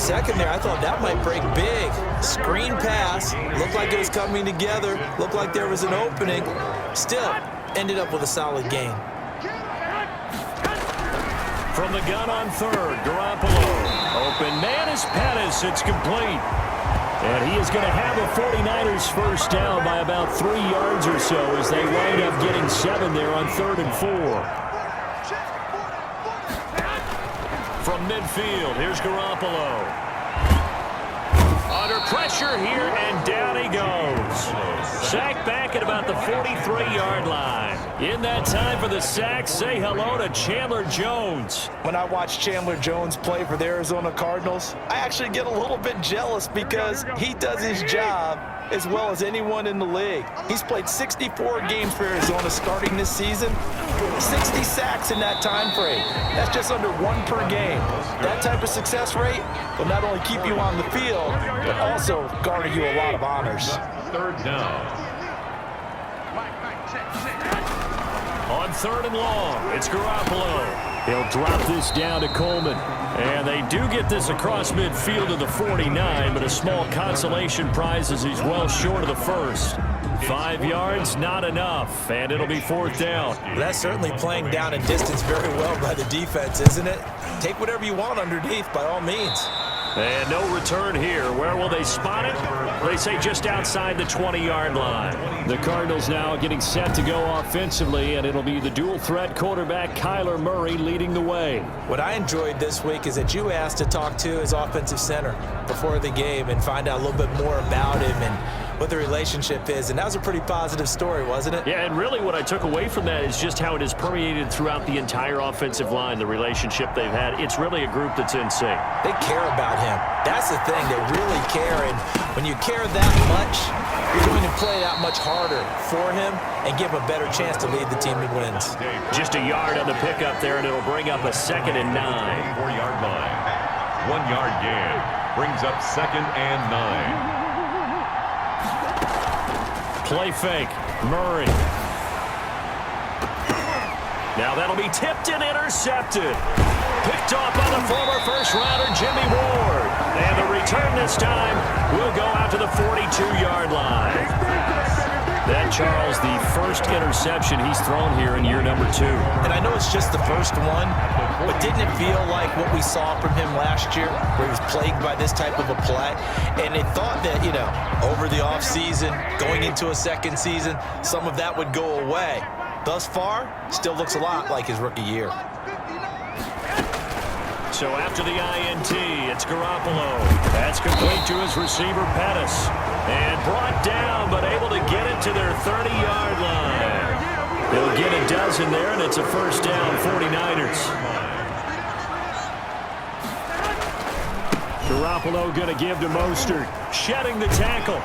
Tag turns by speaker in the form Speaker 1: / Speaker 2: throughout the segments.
Speaker 1: second there, I thought that might break big. Screen pass, looked like it was coming together, looked like there was an opening. Still, ended up with a solid gain.
Speaker 2: From the gun on third, Garoppolo. Open man is Pettis. It's complete. And he is going to have a 49ers first down by about 3 yards or so as they wind up getting 7 there on 3rd and 4. From midfield, here's Garoppolo. Under pressure here, and down he goes. Sack back at about the 43-yard line. In that time for the sack, say hello to Chandler Jones.
Speaker 1: When I watch Chandler Jones play for the Arizona Cardinals, I actually get a little bit jealous because he does his job as well as anyone in the league. He's played 64 games for Arizona starting this season, 60 sacks in that time frame. That's just under 1 per game. That type of success rate will not only keep you on the field, but also garner you a lot of honors.
Speaker 3: 3rd down.
Speaker 2: On 3rd and long, it's Garoppolo. He'll drop this down to Coleman. And they do get this across midfield to the 49, but a small consolation prize as he's well short of the first. 5 yards, not enough, and it'll be 4th down.
Speaker 1: That's certainly playing down and distance very well by the defense, isn't it? Take whatever you want underneath, by all means.
Speaker 2: And no return here. Where will they spot it? They say just outside the 20-yard line. The Cardinals now getting set to go offensively, and it'll be the dual-threat quarterback Kyler Murray leading the way.
Speaker 1: What I enjoyed this week is that you asked to talk to his offensive center before the game and find out a little bit more about him and what the relationship is, and that was a pretty positive story, wasn't it?
Speaker 2: Yeah, and really what I took away from that is just how it has permeated throughout the entire offensive line, the relationship they've had. It's really a group that's in sync.
Speaker 1: They care about him. That's the thing. They really care, and when you care that much, you're going to play that much harder for him and give him a better chance to lead the team to wins.
Speaker 2: Just a yard on the pickup there, and it'll bring up a 2nd and 9.
Speaker 3: 4-yard line. 1-yard gain. Brings up 2nd and 9.
Speaker 2: Play fake. Murray. Now that'll be tipped and intercepted. Picked off by the former first-rounder Jimmy Ward. And the return this time will go out to the 42-yard line. That, Charles, the first interception he's thrown here in year number 2.
Speaker 1: And I know it's just the first one, but didn't it feel like what we saw from him last year, where he was plagued by this type of a play? And they thought that, over the offseason, going into a second season, some of that would go away. Thus far, still looks a lot like his rookie year.
Speaker 2: So after the INT, it's Garoppolo. That's complete to his receiver, Pettis. And brought down, but able to get it to their 30-yard line. They'll get a dozen there, and it's a first down, 49ers. Garoppolo going to give to Mostert. Shedding the tackle.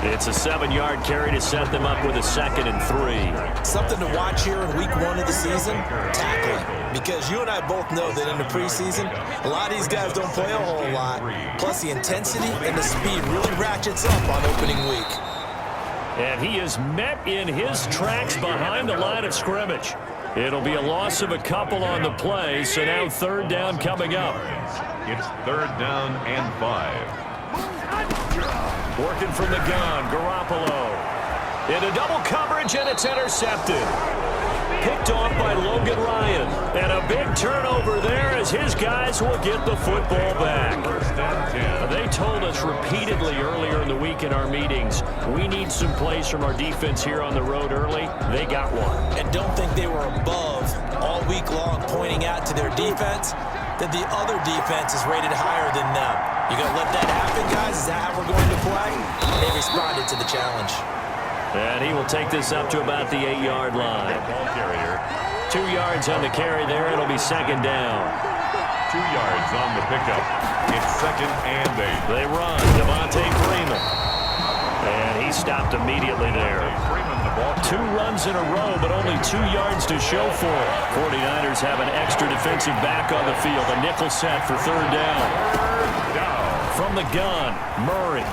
Speaker 2: It's a 7-yard carry to set them up with a 2nd and 3.
Speaker 1: Something to watch here in week 1 of the season, tackling. Because you and I both know that in the preseason, a lot of these guys don't play a whole lot. Plus the intensity and the speed really ratchets up on opening week.
Speaker 2: And he is met in his tracks behind the line of scrimmage. It'll be a loss of a couple on the play, so now 3rd down coming up.
Speaker 3: It's 3rd down and 5.
Speaker 2: Working from the gun, Garoppolo. Into double coverage, and it's intercepted. Picked off by Logan Ryan. And a big turnover there as his guys will get the football back. They told us repeatedly earlier in the week in our meetings, we need some plays from our defense here on the road early. They got one.
Speaker 1: And don't think they were above all week long pointing out to their defense that the other defense is rated higher than them. You going to let that happen, guys? Is that how we're going to play? And they responded to the challenge.
Speaker 2: And he will take this up to about the 8-yard line. 2 yards on the carry there. It'll be 2nd down.
Speaker 3: 2 yards on the pickup. It's 2nd and 8.
Speaker 2: They run. Devontae Freeman. And he stopped immediately there. 2 runs in a row, but only 2 yards to show for it. 49ers have an extra defensive back on the field. A nickel set for 3rd down. From the gun, Murray.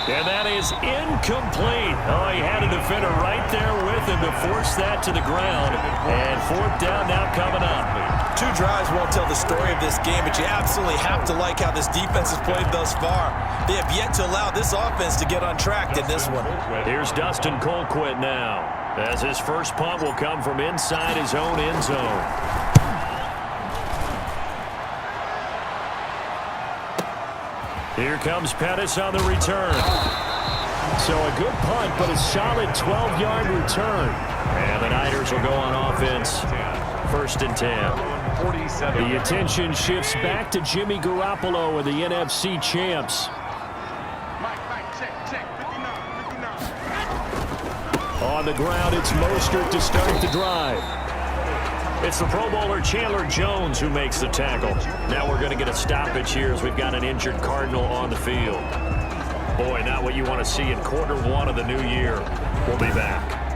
Speaker 2: And that is incomplete. Oh, he had a defender right there with him to force that to the ground. And fourth down now coming up.
Speaker 1: 2 drives won't tell the story of this game, but you absolutely have to like how this defense has played thus far. They have yet to allow this offense to get untracked in this one.
Speaker 2: Here's Dustin Colquitt now, as his first punt will come from inside his own end zone. Here comes Pettis on the return. So a good punt, but a solid 12-yard return. And the Niners will go on offense. 1st and 10. The attention shifts back to Jimmy Garoppolo and the NFC champs. On the ground, it's Mostert to start the drive. It's the Pro Bowler Chandler Jones who makes the tackle. Now we're going to get a stoppage here as we've got an injured Cardinal on the field. Boy, not what you want to see in quarter 1 of the new year. We'll be back.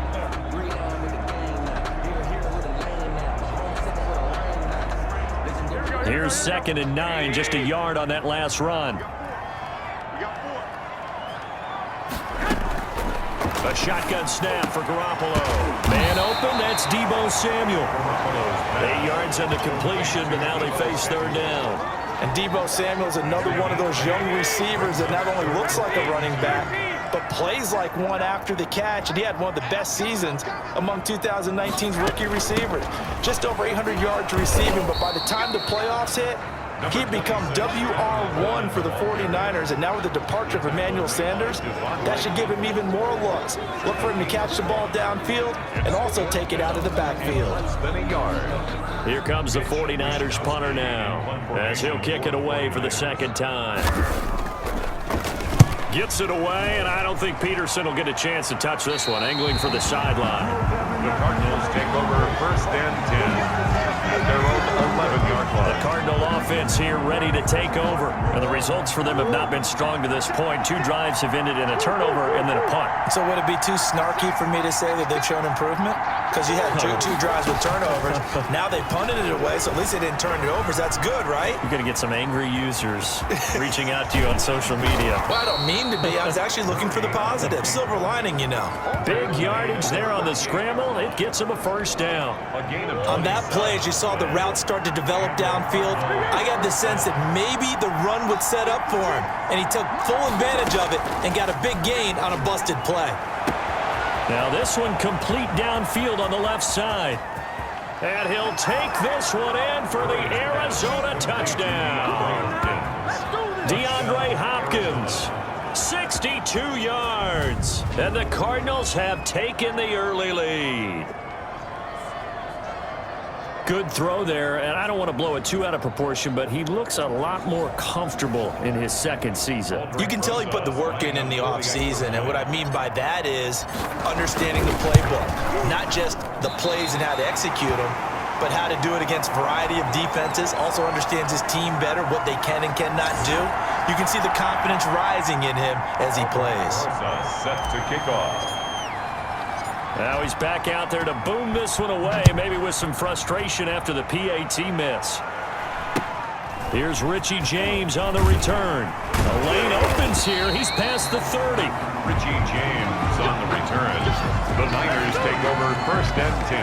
Speaker 2: Here's 2nd and 9, just a yard on that last run. A shotgun snap for Garoppolo. Man open, that's Deebo Samuel. 8 yards on the completion, but now they face 3rd down.
Speaker 1: And Deebo Samuel's another one of those young receivers that not only looks like a running back, but plays like one after the catch. And he had one of the best seasons among 2019's rookie receivers. Just over 800 yards receiving, but by the time the playoffs hit, he'd become WR1 for the 49ers, and now with the departure of Emmanuel Sanders, that should give him even more looks. Look for him to catch the ball downfield and also take it out of the backfield.
Speaker 2: Here comes the 49ers punter now, as he'll kick it away for the 2nd time. Gets it away, and I don't think Peterson will get a chance to touch this one, angling for the sideline.
Speaker 3: The Cardinals take over 1st and 10. At their own 11-yard line.
Speaker 2: The Cardinal offense here ready to take over. And the results for them have not been strong to this point. 2 drives have ended in a turnover and then a punt.
Speaker 1: So would it be too snarky for me to say that they've shown improvement? Because you had two drives with turnovers. Now they punted it away, so at least they didn't turn it over. So that's good, right?
Speaker 2: You're going to get some angry users reaching out to you on social media.
Speaker 1: Well, I don't mean to be. I was actually looking for the positive. Silver lining, you know.
Speaker 2: Big yardage there on the scramble. It gets him a 1st down.
Speaker 1: On that play, as you saw the route start to develop downfield, I got the sense that maybe the run would set up for him, and he took full advantage of it and got a big gain on a busted play.
Speaker 2: Now this one complete downfield on the left side. And he'll take this one in for the Arizona touchdown. DeAndre Hopkins, 62 yards. And the Cardinals have taken the early lead. Good throw there, and I don't want to blow it too out of proportion, but he looks a lot more comfortable in his 2nd season.
Speaker 1: You can tell he put the work in the offseason, and what I mean by that is understanding the playbook. Not just the plays and how to execute them, but how to do it against a variety of defenses. Also understands his team better, what they can and cannot do. You can see the confidence rising in him as he plays.
Speaker 3: Set to kick off.
Speaker 2: Now he's back out there to boom this one away, maybe with some frustration after the PAT miss. Here's Richie James on the return. The lane opens here. He's past the 30.
Speaker 3: Richie James on the return. The Niners take over 1st and 10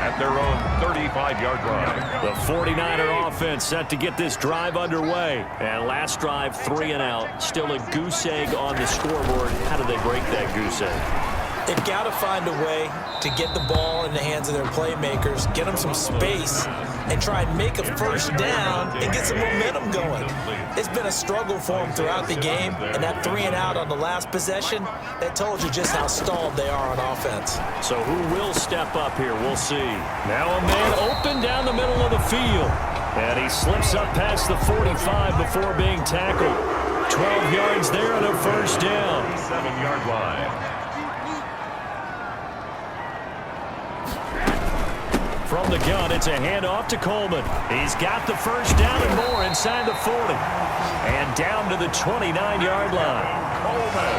Speaker 3: at their own 35-yard line.
Speaker 2: The 49er offense set to get this drive underway. And last drive, 3 and out. Still a goose egg on the scoreboard. How do they break that goose egg?
Speaker 1: They've got to find a way to get the ball in the hands of their playmakers, get them some space, and try and make a 1st down and get some momentum going. It's been a struggle for them throughout the game, and that 3 and out on the last possession, that told you just how stalled they are on offense.
Speaker 2: So who will step up here? We'll see. Now a man open down the middle of the field. And he slips up past the 45 before being tackled. 12 yards there and a 1st down.
Speaker 3: 7-yard line.
Speaker 2: From the gun, it's a handoff to Coleman. He's got the 1st down and more inside the 40. And down to the 29-yard line.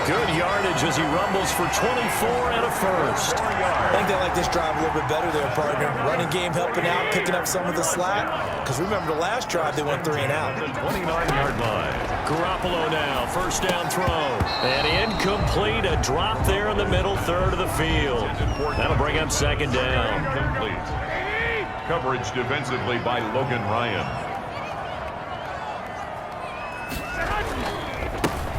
Speaker 2: Good yardage as he rumbles for 24 and a first.
Speaker 1: I think they like this drive a little bit better there, partner. Running game helping out, picking up some of the slack. Because remember the last drive, they went 3 and out.
Speaker 3: 29-yard line.
Speaker 2: Garoppolo now, first down throw. And incomplete, a drop there in the middle third of the field. That'll bring up second down.
Speaker 3: Complete. Coverage defensively by Logan Ryan.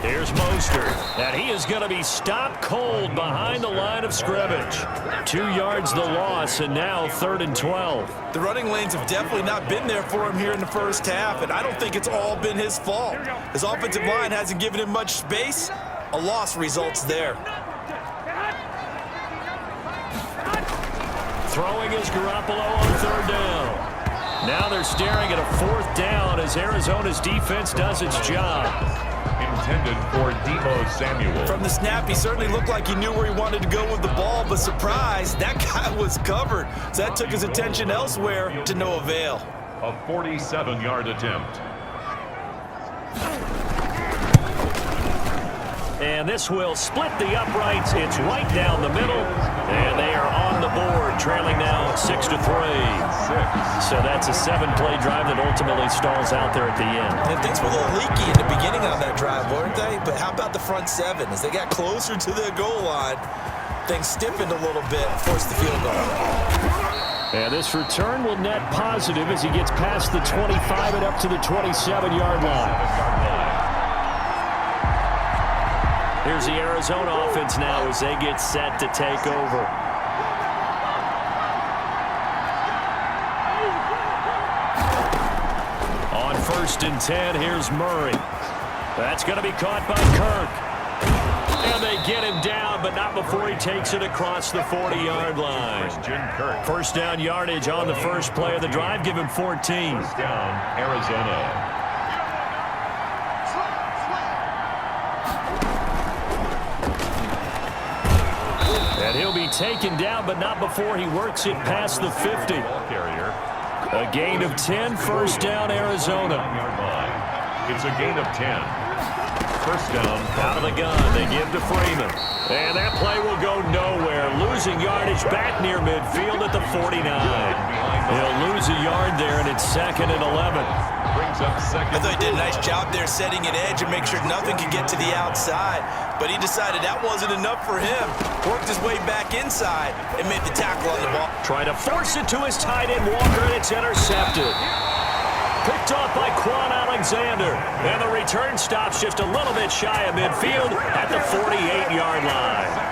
Speaker 2: Here's Mostert, and he is going to be stopped cold behind the line of scrimmage. 2 yards the loss, and now 3rd and 12.
Speaker 1: The running lanes have definitely not been there for him here in the first half, and I don't think it's all been his fault. His offensive line hasn't given him much space. A loss results there.
Speaker 2: Throwing is Garoppolo on 3rd down. Now they're staring at a 4th down as Arizona's defense does its job.
Speaker 3: Intended for Deebo Samuel.
Speaker 1: From the snap, he certainly looked like he knew where he wanted to go with the ball, but surprise, that guy was covered. So that took his attention elsewhere to no avail.
Speaker 3: A 47-yard attempt.
Speaker 2: And this will split the uprights. It's right down the middle. And they are on the board, trailing now 6-3. So that's a 7-play drive that ultimately stalls out there at the end.
Speaker 1: And things were a little leaky in the beginning on that drive, weren't they? But how about the front 7? As they got closer to the goal line, things stiffened a little bit, forced the field goal.
Speaker 2: And this return will net positive as he gets past the 25 and up to the 27-yard line. Here's the Arizona offense now as they get set to take over. On 1st and 10, here's Murray. That's going to be caught by Kirk. And they get him down, but not before he takes it across the 40-yard line. First down yardage on the first play of the drive. Give him 14.
Speaker 3: First down, Arizona.
Speaker 2: And he'll be taken down, but not before he works it past the 50. A gain of 10, first down, Arizona.
Speaker 3: It's a gain of 10. First down.
Speaker 2: Out of the gun, they give to Freeman. And that play will go nowhere. Losing yardage back near midfield at the 49. He'll lose a yard there, and it's 2nd and 11.
Speaker 3: Brings up second.
Speaker 1: I thought he did a nice job there setting an edge and make sure nothing could get to the outside. But he decided that wasn't enough for him. Worked his way back inside and made the tackle on the ball.
Speaker 2: Trying to force it to his tight end, Walker, and it's intercepted. Picked off by Quan Alexander. And the return stops just a little bit shy of midfield at the 48-yard line.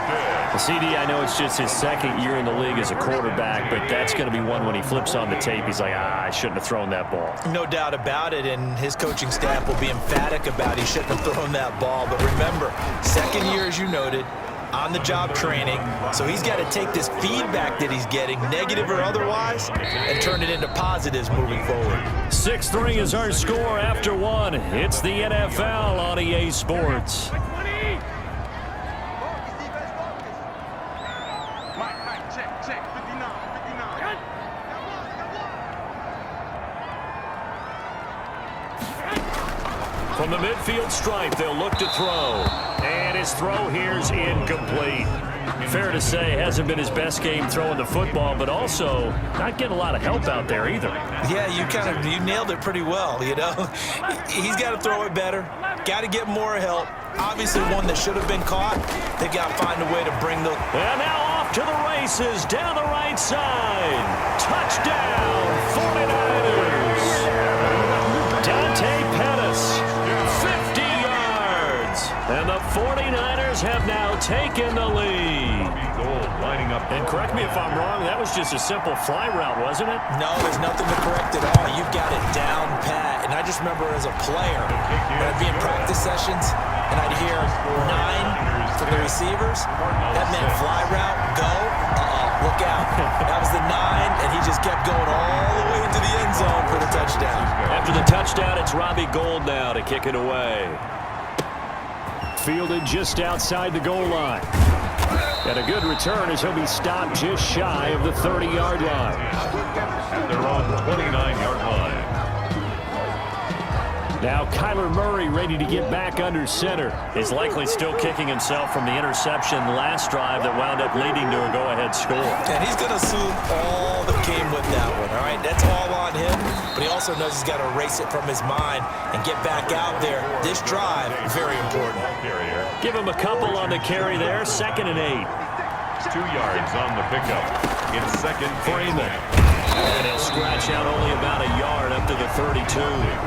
Speaker 2: CD, I know it's just his 2nd year in the league as a quarterback, but that's going to be one when he flips on the tape, he's like, I shouldn't have thrown that ball.
Speaker 1: No doubt about it, and his coaching staff will be emphatic about he shouldn't have thrown that ball. But remember, 2nd year, as you noted, on-the-job training, so he's got to take this feedback that he's getting, negative or otherwise, and turn it into positives moving forward.
Speaker 2: 6-3 is our score after 1. It's the NFL on EA Sports. From the midfield stripe, they'll look to throw. And his throw here's incomplete. Fair to say, hasn't been his best game throwing the football, but also not getting a lot of help out there either.
Speaker 1: Yeah, you nailed it pretty well, you know. He's got to throw it better. Got to get more help. Obviously one that should have been caught. They've got to find a way to bring the...
Speaker 2: And now off to the races, down the right side. Touchdown, 49ers. Dante Pettis, 50 yards. And the 49ers have now taken the lead.
Speaker 3: Lining up.
Speaker 2: And correct me if I'm wrong, that was just a simple fly route, wasn't it?
Speaker 1: No, there's nothing to correct at all. You've got it down pat. And I just remember as a player, when I'd be in practice sessions, and I'd hear 9 from the receivers, that meant fly route, go, look out. That was the 9, and he just kept going all the way into the end zone for the touchdown.
Speaker 2: After the touchdown, it's Robbie Gould now to kick it away. Fielded just outside the goal line. And a good return as he'll be stopped just shy of the 30-yard line.
Speaker 3: They're on the 29-yard line.
Speaker 2: Now Kyler Murray ready to get back under center. He's likely still kicking himself from the interception last drive that wound up leading to a go-ahead score.
Speaker 1: And he's going to assume all the game with that one, all right? That's all on him, but he also knows he's got to erase it from his mind and get back out there. This drive, very important.
Speaker 2: Give him a couple on the carry there, 2nd and 8.
Speaker 3: 2 yards on the pickup. It's 2nd
Speaker 2: Freeman. And he'll scratch out only about a yard up to the 32.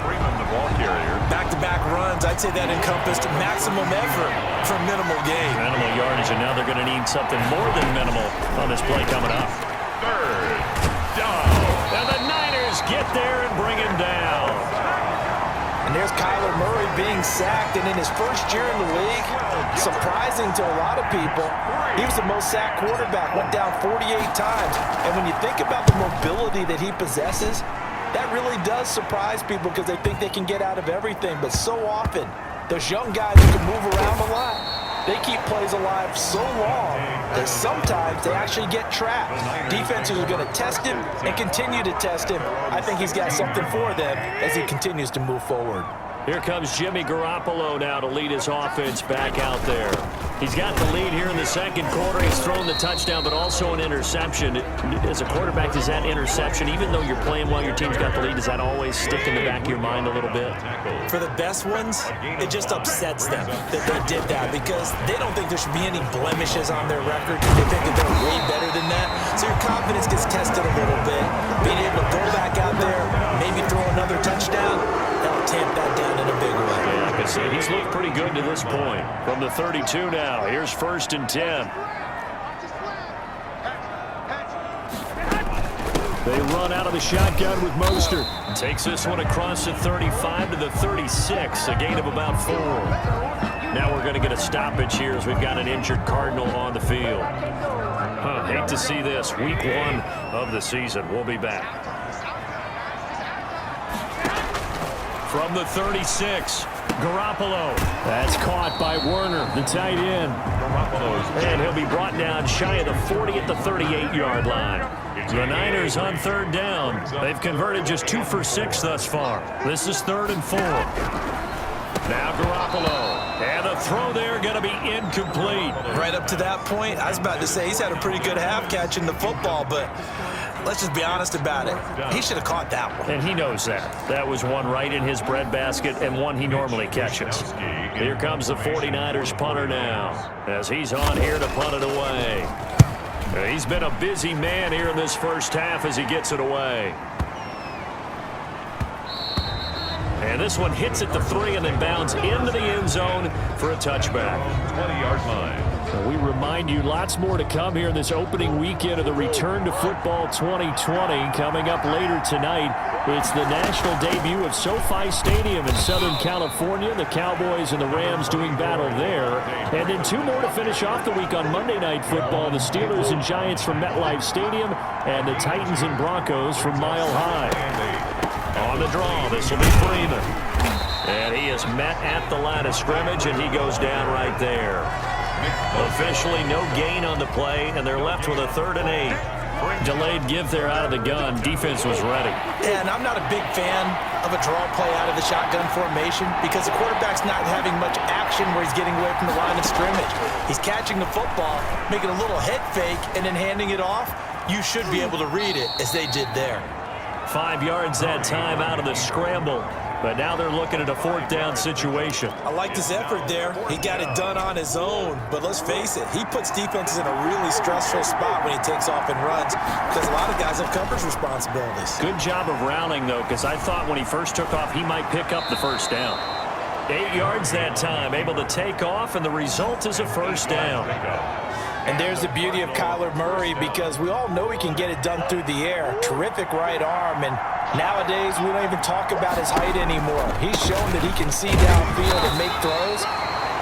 Speaker 3: Freeman, the ball carrier.
Speaker 1: Back-to-back runs, I'd say that encompassed maximum effort for minimal gain.
Speaker 2: Minimal yardage, and now they're going to need something more than minimal on this play coming up.
Speaker 3: 3rd down.
Speaker 2: And the Niners get there and bring him down.
Speaker 1: And there's Kyler Murray being sacked, and in his first year in the league, surprising to a lot of people, he was the most sacked quarterback, went down 48 times. And when you think about the mobility that he possesses, that really does surprise people because they think they can get out of everything. But so often, those young guys who can move around a lot, they keep plays alive so long that sometimes they actually get trapped. Defenses are going to test him and continue to test him. I think he's got something for them as he continues to move forward.
Speaker 2: Here comes Jimmy Garoppolo now to lead his offense back out there. He's got the lead here in the second quarter. He's thrown the touchdown, but also an interception. As a quarterback, does that interception, even though you're playing while your team's got the lead, does that always stick in the back of your mind a little bit?
Speaker 1: For the best ones, it just upsets them that they did that because they don't think there should be any blemishes on their record. They think that they're way better than that. So your confidence gets tested a little bit. Being able to go back out there, maybe throw another touchdown, that'll tamp that down in a big way.
Speaker 2: Yeah, like I said, he's looked pretty good to this point. From the 32 now, here's 1st and 10. They run out of the shotgun with Mostert. Takes this one across the 35 to the 36, a gain of about 4. Now we're going to get a stoppage here as we've got an injured Cardinal on the field. Hate to see this. Week 1 of the season. We'll be back. From the 36, Garoppolo. That's caught by Werner, the tight end. And he'll be brought down shy of the 40 at the 38-yard line. The Niners on 3rd down. They've converted just 2 for 6 thus far. This is 3rd and 4. Now Garoppolo. And the throw there going to be incomplete.
Speaker 1: Right up to that point, I was about to say he's had a pretty good half catching the football, but let's just be honest about it. He should have caught that one.
Speaker 2: And he knows that. That was one right in his breadbasket and one he normally catches. Here comes the 49ers punter now as he's on here to punt it away. He's been a busy man here in this first half as he gets it away. And this one hits at the 3 and then bounds into the end zone for a touchback.
Speaker 3: 20-yard line.
Speaker 2: We remind you lots more to come here in this opening weekend of the Return to Football 2020. Coming up later tonight, it's the national debut of SoFi Stadium in Southern California. The Cowboys and the Rams doing battle there. And then 2 more to finish off the week on Monday Night Football. The Steelers and Giants from MetLife Stadium and the Titans and Broncos from Mile High. On the draw, this will be Freeman. And he is met at the line of scrimmage, and he goes down right there. Officially no gain on the play, and they're left with a 3rd and 8. Delayed give there out of the gun. Defense was ready.
Speaker 1: And I'm not a big fan of a draw play out of the shotgun formation because the quarterback's not having much action where he's getting away from the line of scrimmage. He's catching the football, making a little head fake, and then handing it off. You should be able to read it as they did there.
Speaker 2: 5 yards that time out of the scramble. But now they're looking at a 4th down situation.
Speaker 1: I liked his effort there. He got it done on his own. But let's face it, he puts defenses in a really stressful spot when he takes off and runs because a lot of guys have coverage responsibilities.
Speaker 2: Good job of rounding, though, because I thought when he first took off, he might pick up the 1st down. 8 yards that time, able to take off, and the result is a 1st down.
Speaker 1: And there's the beauty of Kyler Murray because we all know he can get it done through the air. Terrific right arm, and nowadays we don't even talk about his height anymore. He's shown that he can see downfield and make throws,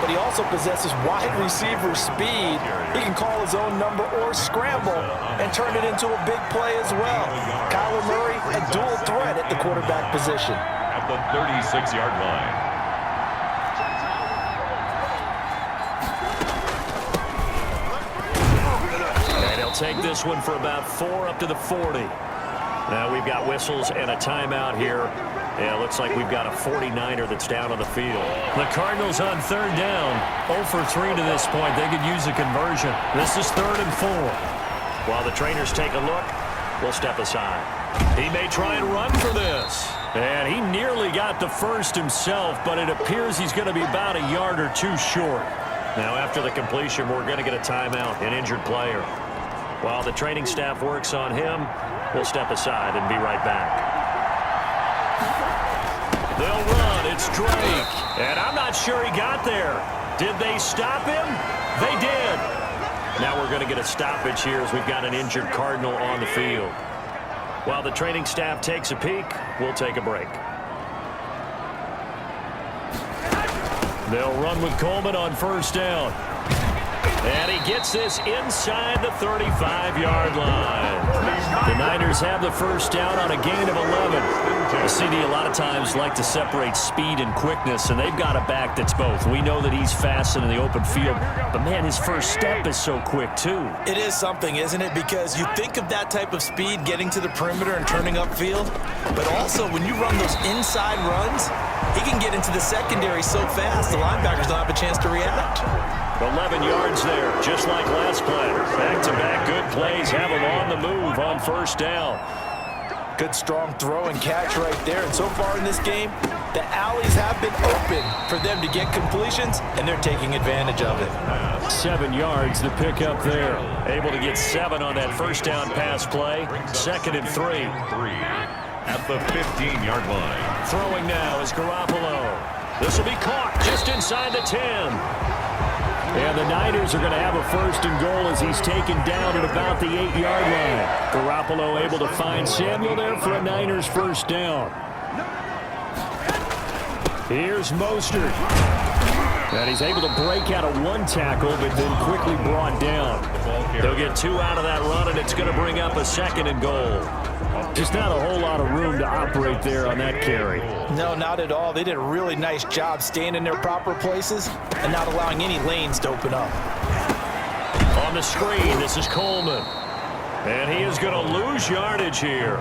Speaker 1: but he also possesses wide receiver speed. He can call his own number or scramble and turn it into a big play as well. Kyler Murray, a dual threat at the quarterback position.
Speaker 3: At the 36-yard line.
Speaker 2: Take this one for about 4 up to the 40. Now we've got whistles and a timeout here. Yeah, looks like we've got a 49er that's down on the field. The Cardinals on third down. 0 for 3 to this point. They could use a conversion. This is 3rd and 4. While the trainers take a look, we'll step aside. He may try and run for this. And he nearly got the first himself, but it appears he's going to be about a yard or two short. Now after the completion, we're going to get a timeout, an injured player. While the training staff works on him, we'll step aside and be right back. They'll run. It's Drake. And I'm not sure he got there. Did they stop him? They did. Now we're going to get a stoppage here as we've got an injured Cardinal on the field. While the training staff takes a peek, we'll take a break. They'll run with Coleman on first down. And he gets this inside the 35-yard line. The Niners have the first down on a gain of 11. The CD a lot of times like to separate speed and quickness, and they've got a back that's both. We know that he's fast in the open field, but, man, his first step is so quick, too.
Speaker 1: It is something, isn't it? Because you think of that type of speed getting to the perimeter and turning upfield, but also when you run those inside runs, he can get into the secondary so fast the linebackers don't have a chance to react.
Speaker 2: 11 yards there, just like last play. Back-to-back good plays have him on the move on first down.
Speaker 1: Good strong throw and catch right there. And so far in this game, the alleys have been open for them to get completions, and they're taking advantage of it.
Speaker 2: 7 yards the pick up there. Able to get 7 on that first down pass play. 2nd and 3.
Speaker 3: At the 15-yard line.
Speaker 2: Throwing now is Garoppolo. This will be caught just inside the 10. And the Niners are going to have a 1st and goal as he's taken down at about the 8-yard line. Garoppolo able to find Samuel there for a Niners first down. Here's Mostert. And he's able to break out of 1 tackle, but then quickly brought down. They'll get 2 out of that run, and it's going to bring up a 2nd and goal. Just not a whole lot of room to operate there on that carry.
Speaker 1: No, not at all. They did a really nice job staying in their proper places and not allowing any lanes to open up.
Speaker 2: On the screen, this is Coleman. And he is going to lose yardage here.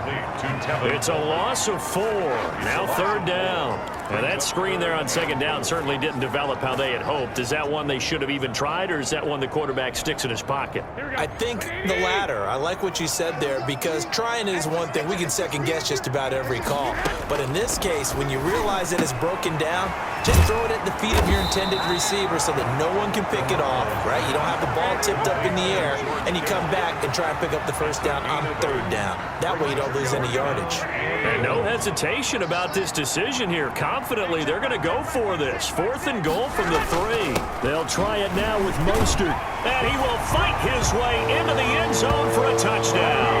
Speaker 2: It's a loss of 4. Now 3rd down. And that screen there on 2nd down certainly didn't develop how they had hoped. Is that one they should have even tried, or is that one the quarterback sticks in his pocket?
Speaker 1: I think the latter. I like what you said there, because trying it is one thing. We can second guess just about every call. But in this case, when you realize it is broken down, just throw it at the feet of your intended receiver so that no one can pick it off, right? You don't have the ball tipped up in the air, and you come back and try and pick up the first down on 3rd down. That way you don't lose any yardage.
Speaker 2: And no hesitation about this decision here. Confidently, they're going to go for this. 4th and goal from the 3. They'll try it now with Mostert. And he will fight his way into the end zone for a touchdown.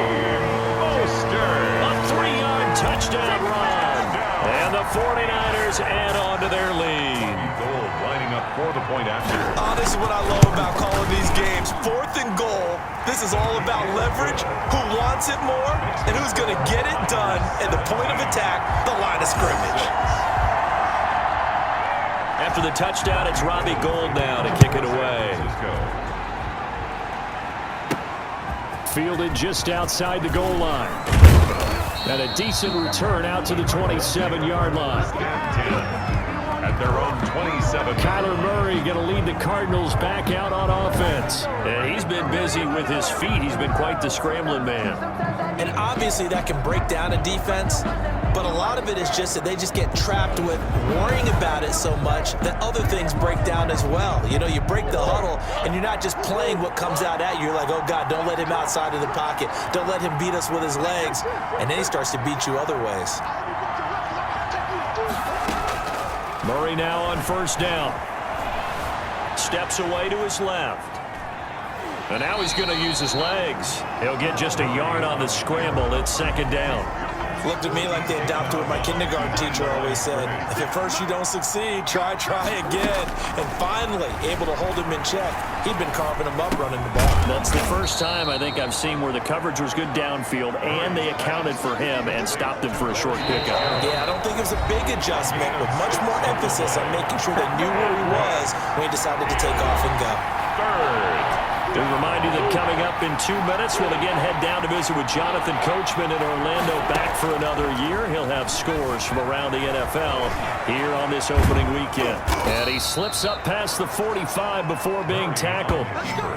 Speaker 3: Mostert.
Speaker 2: A 3-yard touchdown run. And the 49ers add on to their lead.
Speaker 3: Goal lining up for the point after.
Speaker 1: This is what I love about calling these games. 4th and goal. This is all about leverage, who wants it more, and who's going to get it done at the point of attack, the line of scrimmage.
Speaker 2: After the touchdown, it's Robbie Gould now to kick it away. Fielded just outside the goal line. And a decent return out to the 27-yard line.
Speaker 3: At their own 27.
Speaker 2: Kyler Murray going to lead the Cardinals back out on offense. And he's been busy with his feet. He's been quite the scrambling man.
Speaker 1: And obviously that can break down a defense, but a lot of it is just that they just get trapped with worrying about it so much that other things break down as well. You know, you break the huddle, and you're not just playing what comes out at you. You're like, oh, God, don't let him outside of the pocket. Don't let him beat us with his legs. And then he starts to beat you other ways.
Speaker 2: Murray now on first down. Steps away to his left. And now he's going to use his legs. He'll get just a yard on the scramble. It's 2nd down.
Speaker 1: Looked at me like they adopted what my kindergarten teacher always said. If at first you don't succeed, try again. And finally, able to hold him in check. He'd been carving him up running the ball.
Speaker 2: That's the first time I think I've seen where the coverage was good downfield and they accounted for him and stopped him for a short pickup.
Speaker 1: Yeah, I don't think it was a big adjustment, but much more emphasis on making sure they knew where he was when he decided to take off and go.
Speaker 3: 3rd
Speaker 2: We remind you that coming up in 2 minutes, we'll again head down to visit with Jonathan Coachman in Orlando, back for another year. He'll have scores from around the NFL here on this opening weekend. And he slips up past the 45 before being tackled.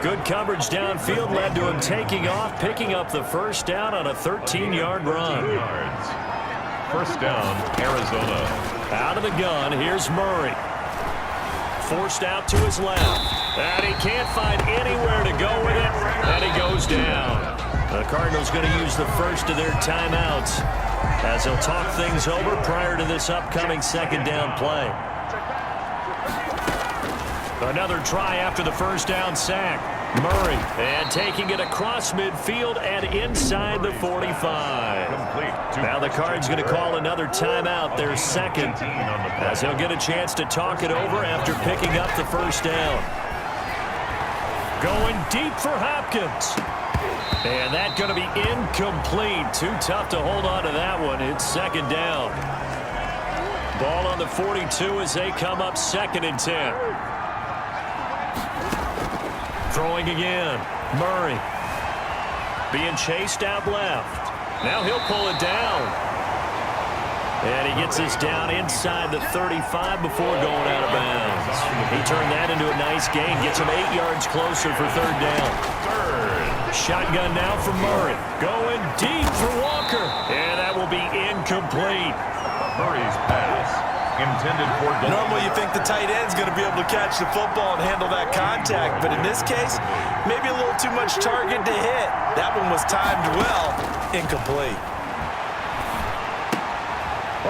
Speaker 2: Good coverage downfield led to him taking off, picking up the first down on a 13-yard run.
Speaker 3: First down, Arizona.
Speaker 2: Out of the gun, here's Murray. Forced out to his left. And he can't find anywhere to go with it. And he goes down. The Cardinals going to use the first of their timeouts as they'll talk things over prior to this upcoming second down play. Another try after the first down sack. Murray, and taking it across midfield and inside the 45. Now the Cards going to call another timeout, their second, as he'll get a chance to talk it over after picking up the first down. Going deep for Hopkins. And that's going to be incomplete. Too tough to hold on to that one. It's second down. Ball on the 42 as they come up 2nd and 10. Throwing again. Murray. Being chased out left. Now he'll pull it down. And he gets us down inside the 35 before going out of bounds. He turned that into a nice gain. Gets him 8 yards closer for third down. Shotgun now for Murray. Going deep for Walker. And that will be incomplete.
Speaker 3: Murray's pass intended for goal.
Speaker 1: Normally you think the tight end's going to be able to catch the football and handle that contact, but in this case, maybe a little too much target to hit. That one was timed well. Incomplete.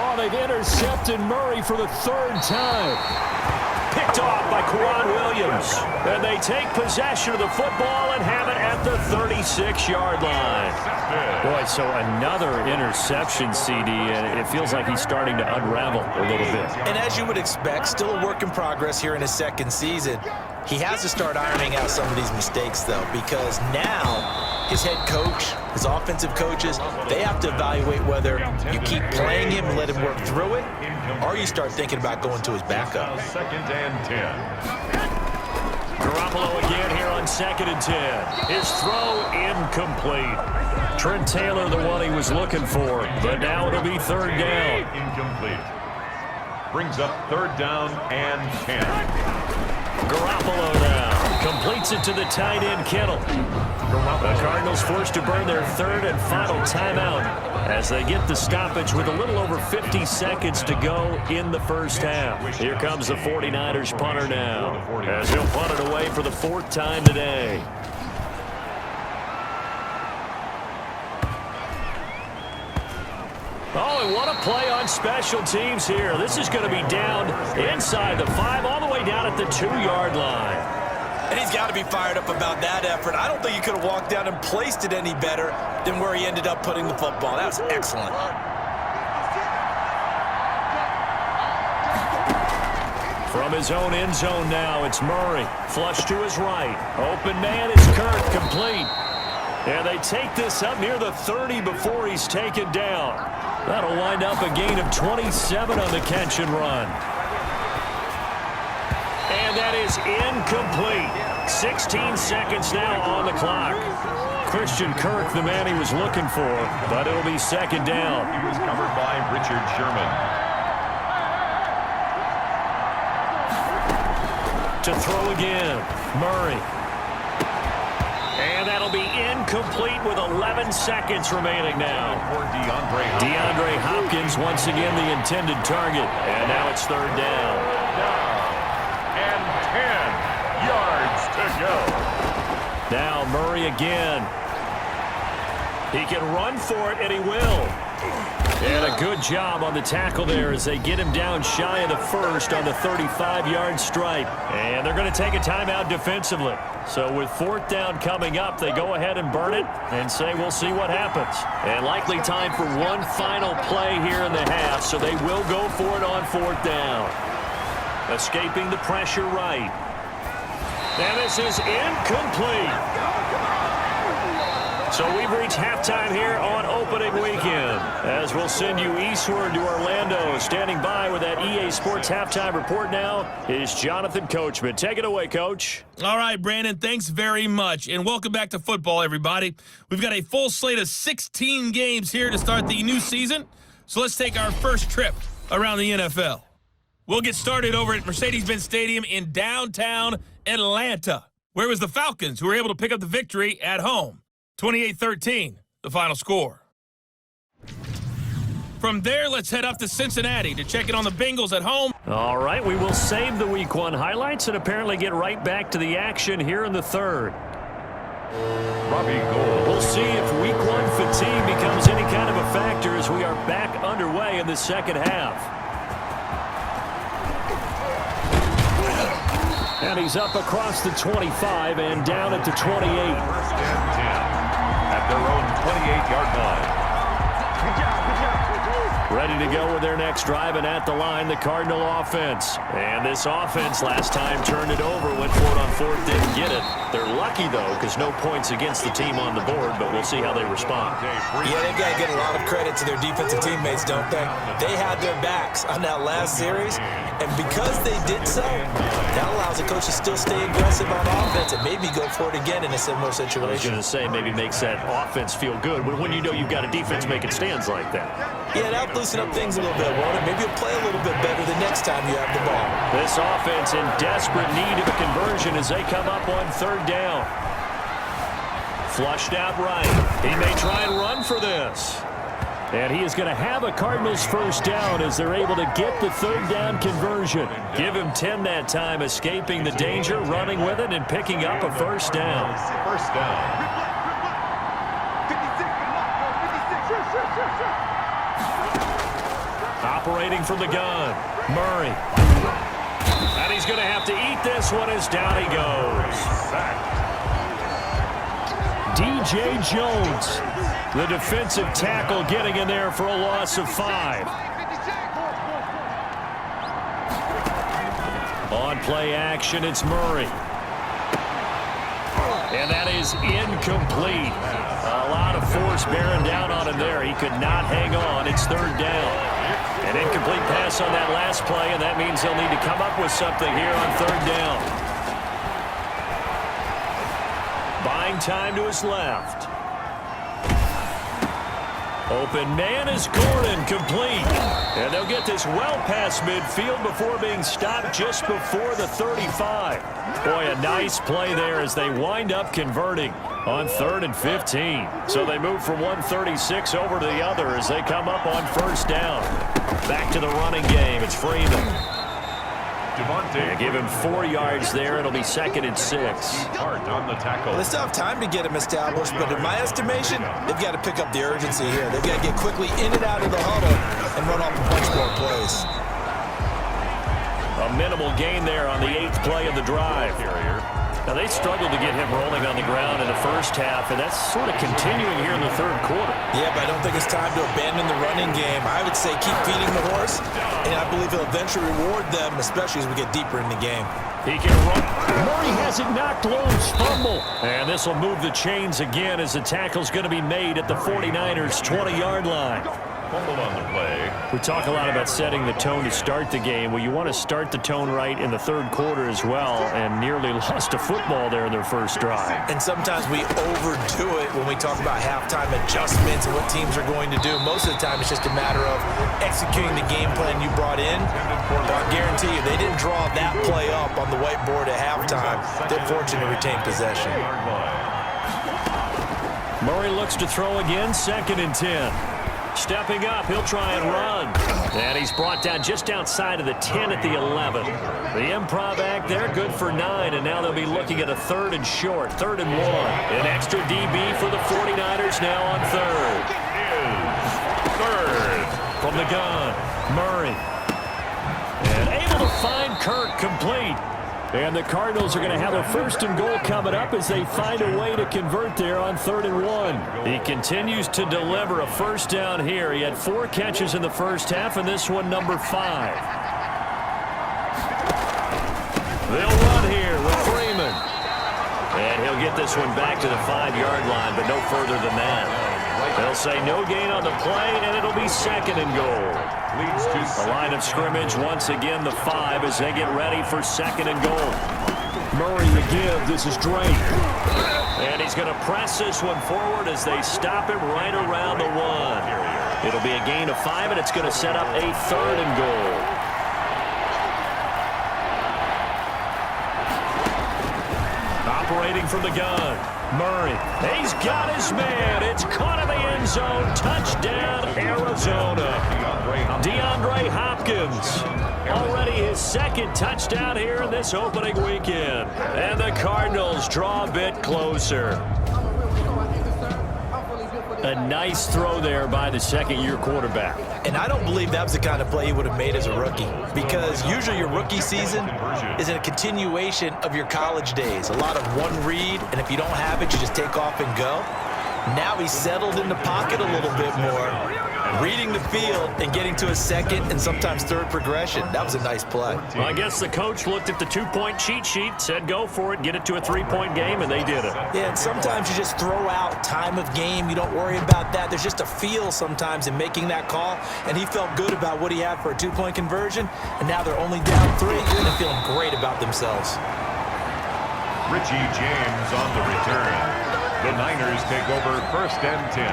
Speaker 2: Oh, they've intercepted Murray for the 3rd time. Picked off by Quan Williams. And they take possession of the football and have it at the 36-yard line. Boy, so another interception, CD, and it feels like he's starting to unravel a little bit.
Speaker 1: And as you would expect, still a work in progress here in his second season. He has to start ironing out some of these mistakes, though, because now his head coach, his offensive coaches, they have to evaluate whether you keep playing him and let him work through it, or you start thinking about going to his backup.
Speaker 3: 2nd and 10.
Speaker 2: Garoppolo again here on 2nd and 10. His throw incomplete. Trent Taylor, the one he was looking for, but now it'll be 3rd down.
Speaker 3: Incomplete. Brings up 3rd down and 10.
Speaker 2: Garoppolo now completes it to the tight end, Kittle. The Cardinals forced to burn their 3rd and final timeout as they get the stoppage with a little over 50 seconds to go in the first half. Here comes the 49ers punter now as he'll punt it away for the 4th time today. Oh, and what a play on special teams here. This is going to be down inside the 5, all the way down at the 2-yard line.
Speaker 1: And he's got to be fired up about that effort. I don't think he could have walked down and placed it any better than where he ended up putting the football. That was excellent.
Speaker 2: From his own end zone now, it's Murray. Flush to his right. Open man is Kirk, complete. And they take this up near the 30 before he's taken down. That'll wind up a gain of 27 on the catch and run. And that is incomplete. 16 seconds now on the clock. Christian Kirk, the man he was looking for, but it'll be 2nd down.
Speaker 3: He was covered by Richard Sherman.
Speaker 2: To throw again, Murray. And that'll be incomplete with 11 seconds remaining now.
Speaker 3: For
Speaker 2: DeAndre Hopkins once again the intended target. And now it's 3rd down.
Speaker 3: And 10 yards to go.
Speaker 2: Now Murray again. He can run for it, and he will. And a good job on the tackle there as they get him down shy of the 1st on the 35-yard stripe. And they're going to take a timeout defensively. So with 4th down coming up, they go ahead and burn it and say we'll see what happens. And likely time for one final play here in the half, so they will go for it on 4th down. Escaping the pressure right. And this is incomplete. So we've reached halftime here on opening weekend. As we'll send you eastward to Orlando. Standing by with that EA Sports halftime report now is Jonathan Coachman. Take it away, Coach.
Speaker 4: All right, Brandon, thanks very much. And welcome back to football, everybody. We've got a full slate of 16 games here to start the new season. So let's take our first trip around the NFL. We'll get started over at Mercedes-Benz Stadium in downtown Atlanta, where it was the Falcons who were able to pick up the victory at home. 28-13, the final score. From there, let's head up to Cincinnati to check in on the Bengals at home.
Speaker 2: All right, we will save the Week 1 highlights and apparently get right back to the action here in the third.
Speaker 3: Robbie Gould.
Speaker 2: We'll see if Week 1 fatigue becomes any kind of a factor as we are back underway in the second half. And he's up across the 25 and down at the 28.
Speaker 3: First and 10 at their own 28-yard line.
Speaker 2: Ready to go with their next drive, and at the line, the Cardinal offense. And this offense last time turned it over, went for it on fourth, didn't get it. They're lucky, though, because no points against the team on the board, but we'll see how they respond.
Speaker 1: Yeah, they've got to get a lot of credit to their defensive teammates, don't they? They had their backs on that last series, and because they did so, that allows the coach to still stay aggressive on offense and maybe go for it again in a similar situation.
Speaker 2: I was going to say, maybe makes that offense feel good when you know you've got a defense making stands like that.
Speaker 1: Yeah, that'll loosen up things a little bit, won't it? Maybe you'll play a little bit better the next time you have the ball.
Speaker 2: This offense in desperate need of a conversion as they come up on third down. Flushed out right. He may try and run for this. And he is going to have a Cardinals first down as they're able to get the third down conversion. Give him 10 that time, escaping the danger, running with it, and picking up a first down.
Speaker 3: First down.
Speaker 2: Operating from the gun, Murray. And he's going to have to eat this one as down he goes. DJ Jones, the defensive tackle, getting in there for a loss of 5. On play action, it's Murray. And that is incomplete. A lot of force bearing down on him there. He could not hang on. It's third down. An incomplete pass on that last play, and that means they'll need to come up with something here on third down. Buying time to his left. Open man is Gordon, complete. And they'll get this well past midfield before being stopped just before the 35. Boy, a nice play there as they wind up converting on 3rd and 15. So they move from 136 over to the other as they come up on first down. Back to the running game. It's Freeman. They give him 4 yards there. It'll be 2nd and 6.
Speaker 3: Hart on the tackle.
Speaker 1: Well, they still have time to get him established, but in my estimation, they've got to pick up the urgency here. They've got to get quickly in and out of the huddle and run off a bunch more plays.
Speaker 2: A minimal gain there on the 8th play of the drive. Now, they struggled to get him rolling on the ground in the first half, and that's sort of continuing here in the third quarter.
Speaker 1: Yeah, but I don't think it's time to abandon the running game. I would say keep feeding the horse, and I believe he'll eventually reward them, especially as we get deeper in the game.
Speaker 2: He can run. Murray has it knocked loose. Fumble. And this will move the chains again as the tackle's going to be made at the 49ers' 20-yard line.
Speaker 3: Fumble on the play.
Speaker 2: We talk a lot about setting the tone to start the game. Well, you want to start the tone right in the third quarter as well, and nearly lost a football there in their first drive.
Speaker 1: And sometimes we overdo it when we talk about halftime adjustments and what teams are going to do. Most of the time, it's just a matter of executing the game plan you brought in. But I guarantee you, they didn't draw that play up on the whiteboard at halftime. They're fortunate to retain possession.
Speaker 2: Murray looks to throw again, 2nd and 10. Stepping up, he'll try and run. And he's brought down just outside of the 10 at the 11. The improv act there, good for 9, and now they'll be looking at a 3rd and short, 3rd and 1. An extra DB for the 49ers now on 3rd. From the gun, Murray. And able to find Kirk, complete. And the Cardinals are going to have a 1st and goal coming up as they find a way to convert there on 3rd and 1. He continues to deliver a first down here. He had 4 catches in the first half, and this one number 5. They'll run here with Freeman. And he'll get this one back to the 5-yard line, but no further than that. They'll say no gain on the play, and it'll be 2nd and goal. The line of scrimmage, once again, the 5 as they get ready for 2nd and goal. Murray to give. This is Drake. And he's going to press this one forward as they stop him right around the 1. It'll be a gain of 5, and it's going to set up a 3rd and goal. Operating from the gun. Murray. He's got his man. It's caught in the end zone. Touchdown, Arizona. DeAndre Hopkins. Already his 2nd touchdown here in this opening weekend. And the Cardinals draw a bit closer. A nice throw there by the 2nd-year quarterback.
Speaker 1: And I don't believe that was the kind of play he would have made as a rookie, because usually your rookie season is a continuation of your college days. A lot of one read, and if you don't have it, you just take off and go. Now he's settled in the pocket a little bit more, reading the field and getting to a 2nd and sometimes 3rd progression. That was a nice play.
Speaker 2: Well, I guess the coach looked at the 2-point cheat sheet, said go for it, get it to a 3-point game, and they did it.
Speaker 1: Yeah, and sometimes you just throw out time of game. You don't worry about that. There's just a feel sometimes in making that call, and he felt good about what he had for a 2-point conversion, and now they're only down 3, and they're feeling great about themselves.
Speaker 3: Richie James on the return. The Niners take over 1st and 10.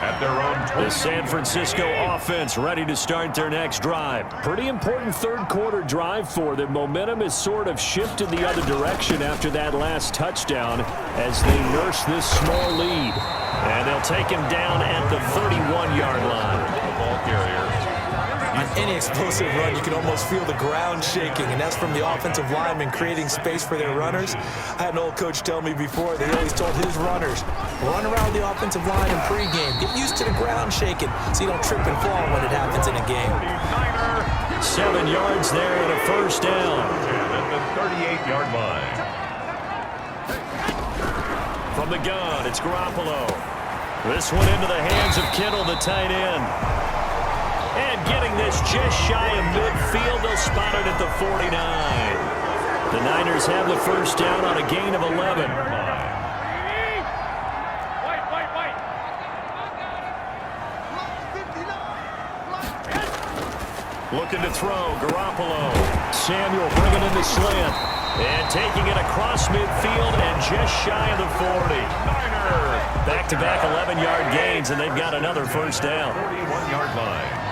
Speaker 3: At their own 20.
Speaker 2: The San Francisco offense ready to start their next drive. Pretty important 3rd quarter drive for them. Momentum has sort of shifted the other direction after that last touchdown as they nurse this small lead. And they'll take him down at the 31-yard line.
Speaker 3: The ball carrier.
Speaker 1: On any explosive run, you can almost feel the ground shaking, and that's from the offensive linemen creating space for their runners. I had an old coach tell me before, they always told his runners, run around the offensive line in pregame. Get used to the ground shaking so you don't trip and fall when it happens in a game.
Speaker 2: 7 yards there and a 1st down.
Speaker 3: At the 38-yard line.
Speaker 2: From the gun, it's Garoppolo. This one into the hands of Kittle, the tight end. And getting this just shy of midfield, they'll spot it at the 49. The Niners have the 1st down on a gain of 11. Looking to throw, Garoppolo. Samuel bringing in the slant. And taking it across midfield and just shy of the 40. Back-to-back 11-yard gains, and they've got another 1st down.
Speaker 3: 41-yard line.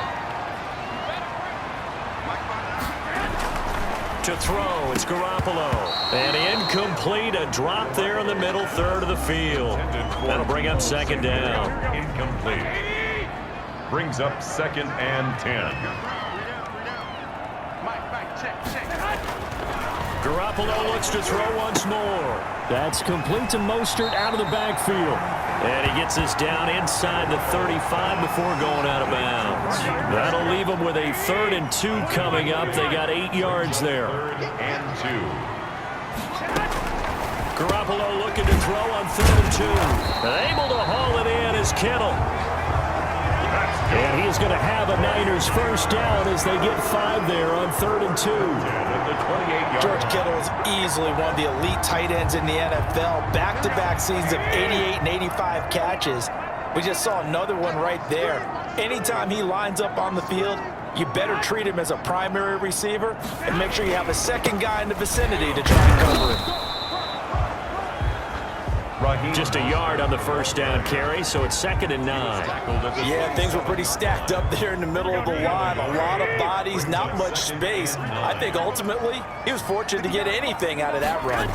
Speaker 2: To throw, it's Garoppolo. And incomplete, a drop there in the middle 3rd of the field. That'll bring up 2nd down.
Speaker 3: Incomplete. Brings up 2nd and 10.
Speaker 2: Garoppolo looks to throw once more. That's complete to Mostert out of the backfield. And he gets this down inside the 35 before going out of bounds. That'll leave him with a 3rd and 2 coming up. They got 8 yards there.
Speaker 3: 3rd and 2.
Speaker 2: Garoppolo looking to throw on 3rd and 2. Able to haul it in is Kittle. And he's going to have a Niners 1st down as they get 5 there on 3rd and 2.
Speaker 1: George Kittle is easily one of the elite tight ends in the NFL. Back-to-back seasons of 88 and 85 catches. We just saw another one right there. Anytime he lines up on the field, you better treat him as a primary receiver and make sure you have a 2nd guy in the vicinity to try and cover him.
Speaker 2: Just a yard on the 1st down carry, so it's 2nd and 9.
Speaker 1: Yeah, things were pretty stacked up there in the middle of the line. A lot of bodies, not much space. I think ultimately he was fortunate to get anything out of that run.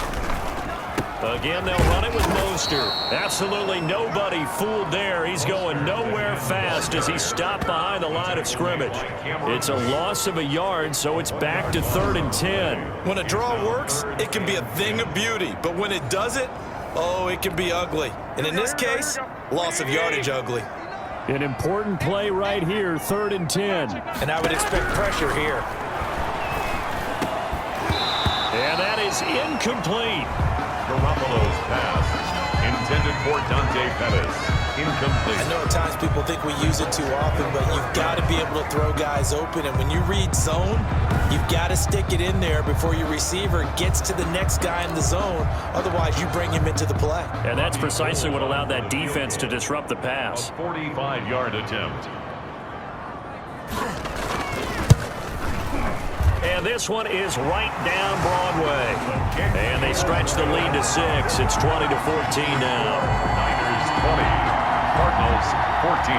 Speaker 2: Again, they'll run it with Mostert. Absolutely nobody fooled there. He's going nowhere fast as he stopped behind the line of scrimmage. It's a loss of a yard, so it's back to 3rd and 10.
Speaker 1: When a draw works, it can be a thing of beauty. But when it doesn't, oh, it can be ugly. And in this case, loss of yardage ugly.
Speaker 2: An important play right here, 3rd and 10.
Speaker 1: And I would expect pressure here.
Speaker 2: And that is incomplete.
Speaker 3: Garoppolo's pass Intended for Dante Pettis. Incomplete.
Speaker 1: I know at times people think we use it too often, but you've got to be able to throw guys open. And when you read zone, you've got to stick it in there before your receiver gets to the next guy in the zone. Otherwise, you bring him into the play.
Speaker 2: And that's precisely what allowed that defense to disrupt the pass.
Speaker 3: A 45-yard attempt.
Speaker 2: And this one is right down Broadway. And they stretch the lead to 6. It's 20-14 now.
Speaker 3: Niners 20. Cardinals 14.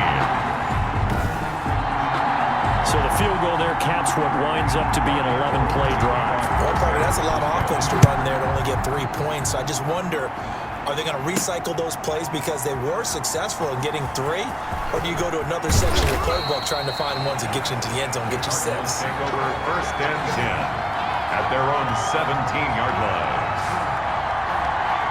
Speaker 2: So the field goal there caps what winds up to be an 11-play drive.
Speaker 1: Well, Carter, that's a lot of offense to run there to only get 3 points. So I just wonder, are they going to recycle those plays because they were successful in getting 3? Or do you go to another section of the playbook trying to find ones that get you into the end zone, get you 6?
Speaker 3: Take over first and 10 at their own 17-yard line.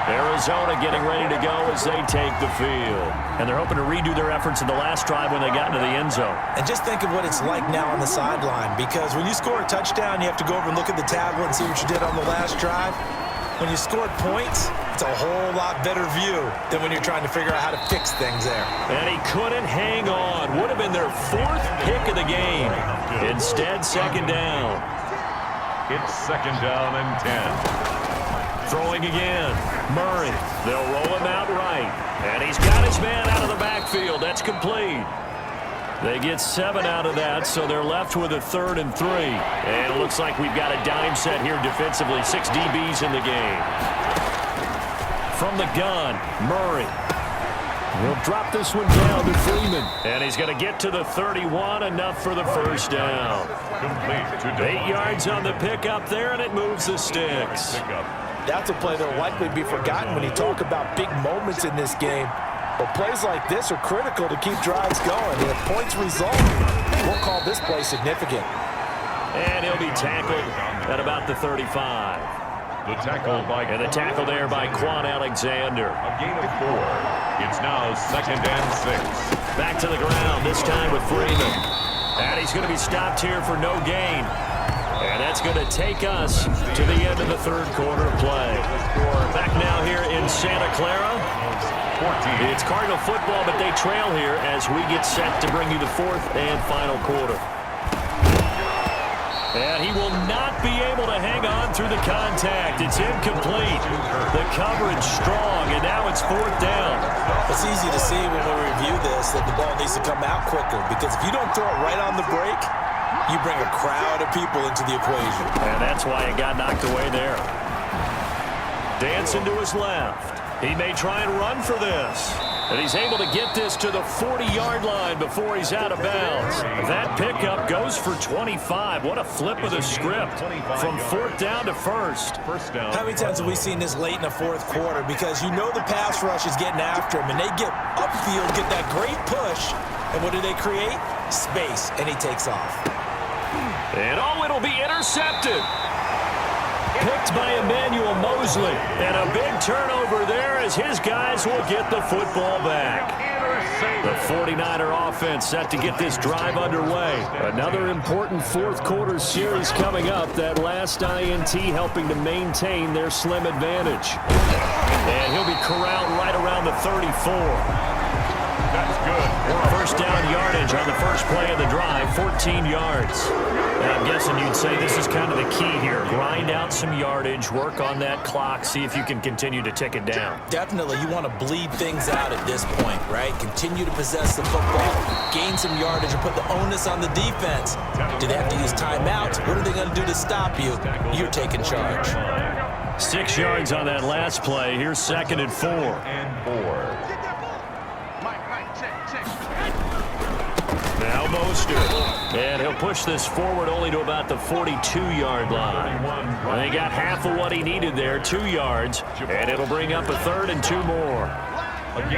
Speaker 2: Arizona getting ready to go as they take the field. And they're hoping to redo their efforts in the last drive when they got into the end zone.
Speaker 1: And just think of what it's like now on the sideline, because when you score a touchdown, you have to go over and look at the tablet and see what you did on the last drive. When you scored points, it's a whole lot better view than when you're trying to figure out how to fix things there.
Speaker 2: And he couldn't hang on. Would have been their 4th pick of the game. Instead, second down.
Speaker 3: It's second down and 10.
Speaker 2: Throwing again. Murray. They'll roll him out right. And he's got his man out of the backfield. That's complete. They get 7 out of that, so they're left with a 3rd and 3. And it looks like we've got a dime set here defensively. 6 DBs in the game. From the gun, Murray. He'll drop this one down to Freeman. And he's going to get to the 31, enough for the first down.
Speaker 3: Complete to
Speaker 2: 8 yards on the pickup there, and it moves the sticks.
Speaker 1: That's a play that will likely be forgotten when you talk about big moments in this game. But plays like this are critical to keep drives going. And if points result, we'll call this play significant.
Speaker 2: And he'll be tackled at about the 35.
Speaker 3: The tackle by
Speaker 2: And the tackle there by Quan Alexander.
Speaker 3: a gain of 4. It's now second and 6.
Speaker 2: Back to the ground, this time with Freeman. And he's going to be stopped here for no gain. And that's going to take us to the end of the 3rd quarter play. Back now here in Santa Clara.
Speaker 3: 14.
Speaker 2: It's Cardinal football, but they trail here as we get set to bring you the 4th and final quarter. And he will not be able to hang on through the contact. It's incomplete. The coverage strong, and now it's 4th down.
Speaker 1: It's easy to see when we review this that the ball needs to come out quicker, because if you don't throw it right on the break, you bring a crowd of people into the equation.
Speaker 2: And that's why it got knocked away there. Dancing to his left. He may try and run for this. And he's able to get this to the 40-yard line before he's out of bounds. That pickup goes for 25. What a flip of the script from 4th down to 1st.
Speaker 3: First down.
Speaker 1: How many times have we seen this late in the 4th quarter? Because you know the pass rush is getting after him, and they get upfield, get that great push, and what do they create? Space, and he takes off.
Speaker 2: And oh, it'll be intercepted. Picked by Emmanuel Mosley. And a big turnover there as his guys will get the football back. The 49er offense set to get this drive underway. Another important 4th quarter series coming up. That last INT helping to maintain their slim advantage. And he'll be corralled right around the 34.
Speaker 3: That's good.
Speaker 2: First down yardage on the first play of the drive, 14 yards. And I'm guessing you'd say this is kind of the key here. Grind out some yardage, work on that clock, see if you can continue to tick it down.
Speaker 1: Definitely, you want to bleed things out at this point, right? Continue to possess the football, gain some yardage, and put the onus on the defense. Do they have to use timeouts? What are they going to do to stop you? You're taking charge.
Speaker 2: 6 yards on that last play. Here's 2nd and 4. Now Mostert. And he'll push this forward only to about the 42-yard line. And they got half of what he needed there, 2 yards. And it'll bring up a 3rd and 2 more.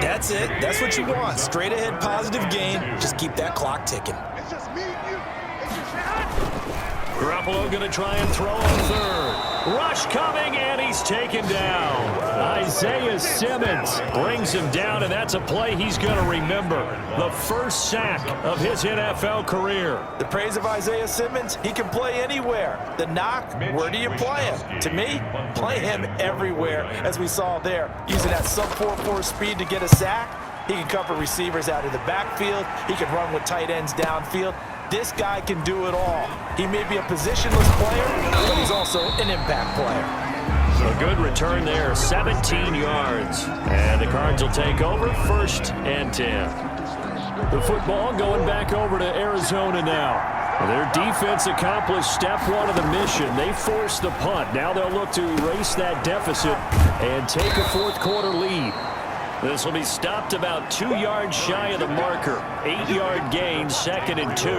Speaker 1: That's it. That's what you want. Straight ahead positive gain. Just keep that clock ticking.
Speaker 2: Garoppolo going to try and throw on third. Rush coming, and he's taken down. Isaiah Simmons brings him down, and that's a play he's going to remember. The first sack of his NFL career.
Speaker 1: The praise of Isaiah Simmons, he can play anywhere. The knock, where do you play him? To me, play him everywhere, as we saw there. Using that sub-4.4 speed to get a sack. He can cover receivers out of the backfield. He can run with tight ends downfield. This guy can do it all. He may be a positionless player, but he's also an impact player.
Speaker 2: A good return there, 17 yards. And the Cards will take over 1st and 10. The football going back over to Arizona now. Their defense accomplished step one of the mission. They forced the punt. Now they'll look to erase that deficit and take a fourth-quarter lead. This will be stopped about 2 yards shy of the marker. 8-yard gain, 2nd and 2.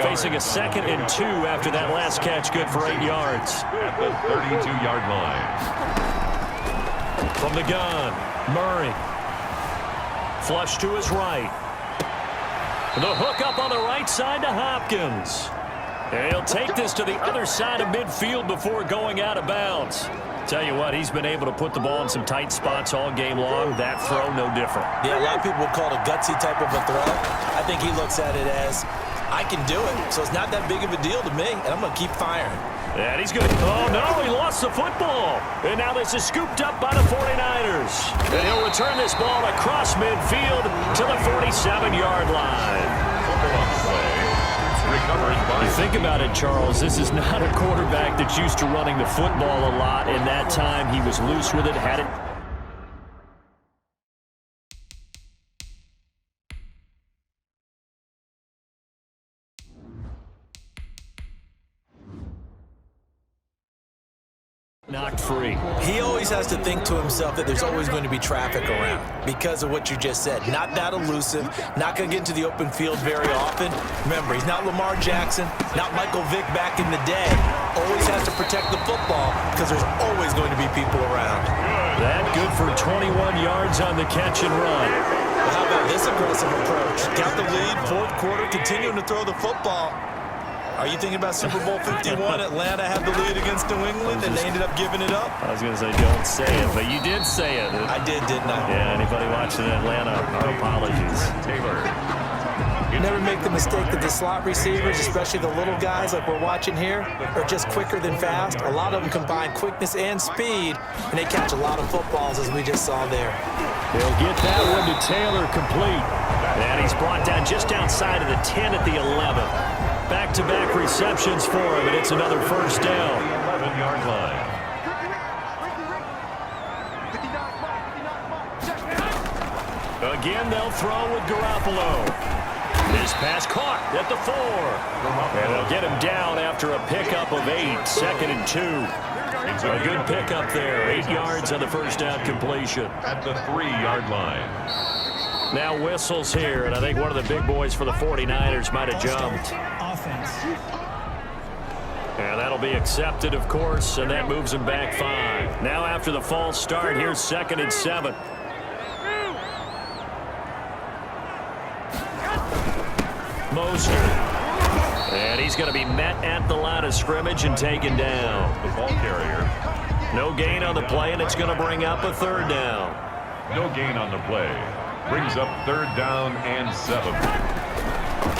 Speaker 2: Facing a 2nd and 2 after that last catch, good for 8 yards.
Speaker 3: At the 32-yard line.
Speaker 2: From the gun, Murray. Flush to his right. The hook up on the right side to Hopkins. And he'll take this to the other side of midfield before going out of bounds. Tell you what, he's been able to put the ball in some tight spots all game long. That throw, no different.
Speaker 1: Yeah, a lot of people would call it a gutsy type of a throw. I think he looks at it as, I can do it. So it's not that big of a deal to me, and I'm going to keep firing.
Speaker 2: And he's going to, oh no, he lost the football. And now this is scooped up by the 49ers. And he'll return this ball across midfield to the 47-yard line. You think about it, Charles, this is not a quarterback that's used to running the football a lot. In that time, he was loose with it, had it. Knocked free.
Speaker 1: He always has to think to himself that there's always going to be traffic around because of what you just said. Not that elusive, not going to get into the open field very often. Remember, he's not Lamar Jackson, not Michael Vick back in the day. Always has to protect the football because there's always going to be people around.
Speaker 2: That good for 21 yards on the catch and run.
Speaker 1: Well, how about this aggressive approach? Got the lead, fourth quarter, continuing to throw the football. Are you thinking about Super Bowl 51? Atlanta had the lead against New England, and they ended up giving it up?
Speaker 2: I was going to say, don't say it, but you did say it.
Speaker 1: I did, didn't I?
Speaker 2: Yeah, anybody watching Atlanta, our apologies.
Speaker 3: Taylor.
Speaker 1: Never make the mistake that the slot receivers, especially the little guys like we're watching here, are just quicker than fast. A lot of them combine quickness and speed, and they catch a lot of footballs, as we just saw there.
Speaker 2: They'll get that one to Taylor complete. And he's brought down just outside of the 10 at the 11. Back-to-back receptions for him, and it's another first down.
Speaker 3: 11-yard line.
Speaker 2: Again, they'll throw with Garoppolo. This pass caught at the 4. And they'll get him down after a pickup of 8, 2nd and 2. A good pickup there, 8 yards on the first down completion.
Speaker 3: At the 3-yard line.
Speaker 2: Now whistles here, and I think one of the big boys for the 49ers might have jumped. And that'll be accepted, of course, and that moves him back 5. Now after the false start, here's 2nd and 7. Mostert. And he's going to be met at the line of scrimmage and taken down.
Speaker 3: The ball carrier.
Speaker 2: No gain on the play, and it's going to bring up a 3rd down.
Speaker 3: No gain on the play. Brings up 3rd down and 7.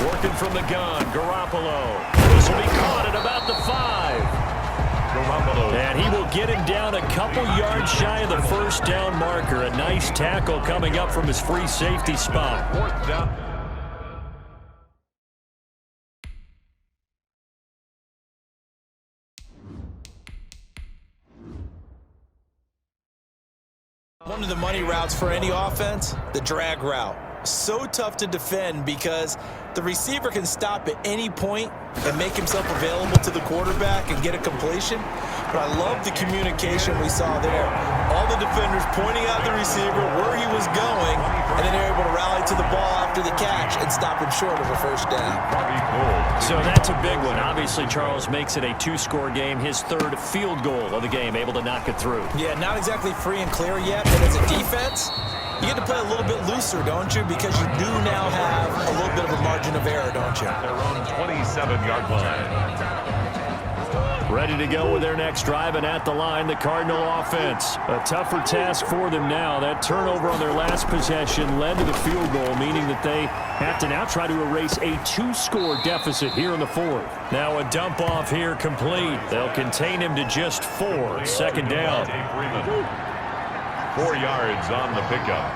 Speaker 2: Working from the gun, Garoppolo. This will be caught at about the 5.
Speaker 3: Garoppolo.
Speaker 2: And he will get him down a couple yards shy of the first down marker. A nice tackle coming up from his free safety spot.
Speaker 3: 4th down.
Speaker 1: One of the money routes for any offense, the drag route. So tough to defend because the receiver can stop at any point and make himself available to the quarterback and get a completion. But I love the communication we saw there. All the defenders pointing out the receiver where he was going, and then they're able to rally to the ball after the catch and stop him short of a first down.
Speaker 2: So that's a big one. Obviously, Charles makes it a 2-score game. His 3rd field goal of the game, able to knock it through.
Speaker 1: Yeah, not exactly free and clear yet, but as a defense, You get to play a little bit looser, don't you? Because you do now have a little bit of a margin of error, don't you?
Speaker 3: Their own 27-yard line.
Speaker 2: Ready to go with their next drive, and at the line, the Cardinal offense. A tougher task for them now. That turnover on their last possession led to the field goal, meaning that they have to now try to erase a 2-score deficit here in the fourth. Now a dump off here complete. They'll contain him to just 4. Second down.
Speaker 3: 4 yards on the pickup.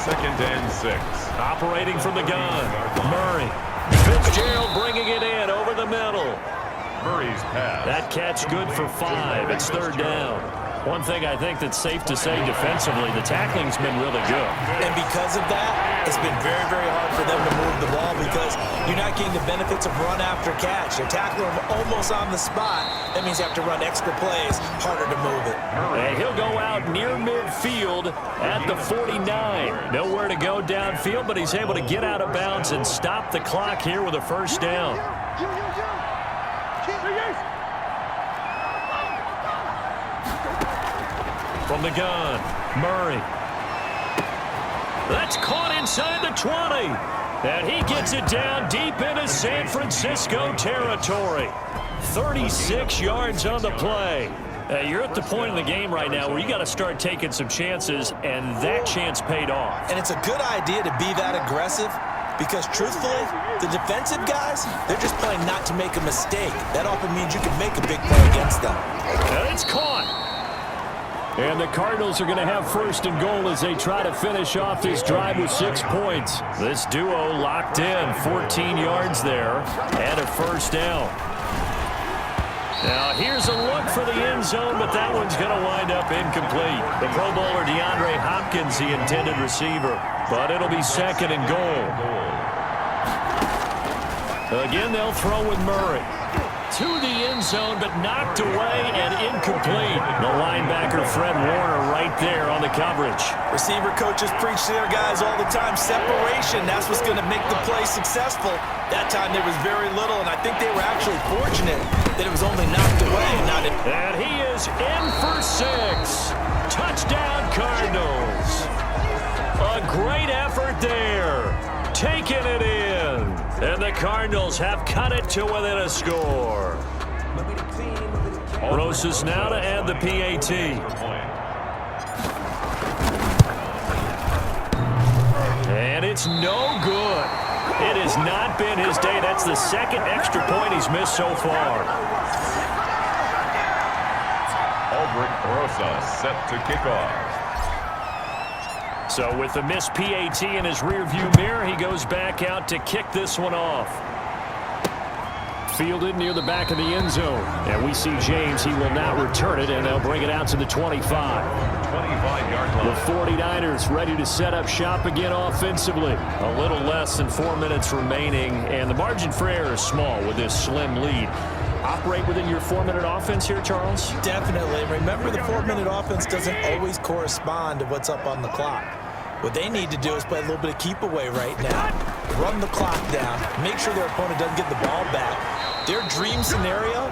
Speaker 3: 2nd and 6.
Speaker 2: Operating from the gun. Murray. Fitzgerald bringing it in over the middle.
Speaker 3: Murray's pass.
Speaker 2: That catch good for 5. It's 3rd down. One thing I think that's safe to say defensively, the tackling's been really good.
Speaker 1: And because of that, it's been very, very hard for them to move the ball because you're not getting the benefits of run after catch. They're tackling them almost on the spot. That means you have to run extra plays, harder to move it.
Speaker 2: And he'll go out near midfield at the 49. Nowhere to go downfield, but he's able to get out of bounds and stop the clock here with a 1st down. From the gun, Murray. That's caught inside the 20. And he gets it down deep into San Francisco territory. 36 yards on the play. You're at the point in the game right now where you got to start taking some chances, and that chance paid off.
Speaker 1: And it's a good idea to be that aggressive because, truthfully, the defensive guys, they're just playing not to make a mistake. That often means you can make a big play against them.
Speaker 2: And it's caught. And the Cardinals are going to have 1st and goal as they try to finish off this drive with 6 points. This duo locked in, 14 yards there, and a 1st down. Now here's a look for the end zone, but that one's going to wind up incomplete. The Pro Bowler DeAndre Hopkins, the intended receiver, but it'll be 2nd and goal. Again, they'll throw with Murray. To the end zone, but knocked away and incomplete. The linebacker, Fred Warner, right there on the coverage.
Speaker 1: Receiver coaches preach to their guys all the time. Separation, that's what's going to make the play successful. That time there was very little, and I think they were actually fortunate that it was only knocked away. Not in.
Speaker 2: And he is in for 6. Touchdown, Cardinals. A great effort there. Taking it in. And the Cardinals have cut it to within a score. Rosas now to add the PAT. And it's no good. It has not been his day. That's the 2nd extra point he's missed so far.
Speaker 3: Aldrich Rosas set to kick off.
Speaker 2: So with the missed PAT in his rearview mirror, he goes back out to kick this one off. Fielded near the back of the end zone. And we see James. He will now return it, and they'll bring it out to the 25.
Speaker 3: 25-yard line.
Speaker 2: The 49ers ready to set up shop again offensively. A little less than 4 minutes remaining, and the margin for error is small with this slim lead. Operate within your 4-minute offense here, Charles?
Speaker 1: Definitely. Remember, the 4-minute offense doesn't always correspond to what's up on the clock. What they need to do is play a little bit of keep away right now. Run the clock down. Make sure their opponent doesn't get the ball back. Their dream scenario,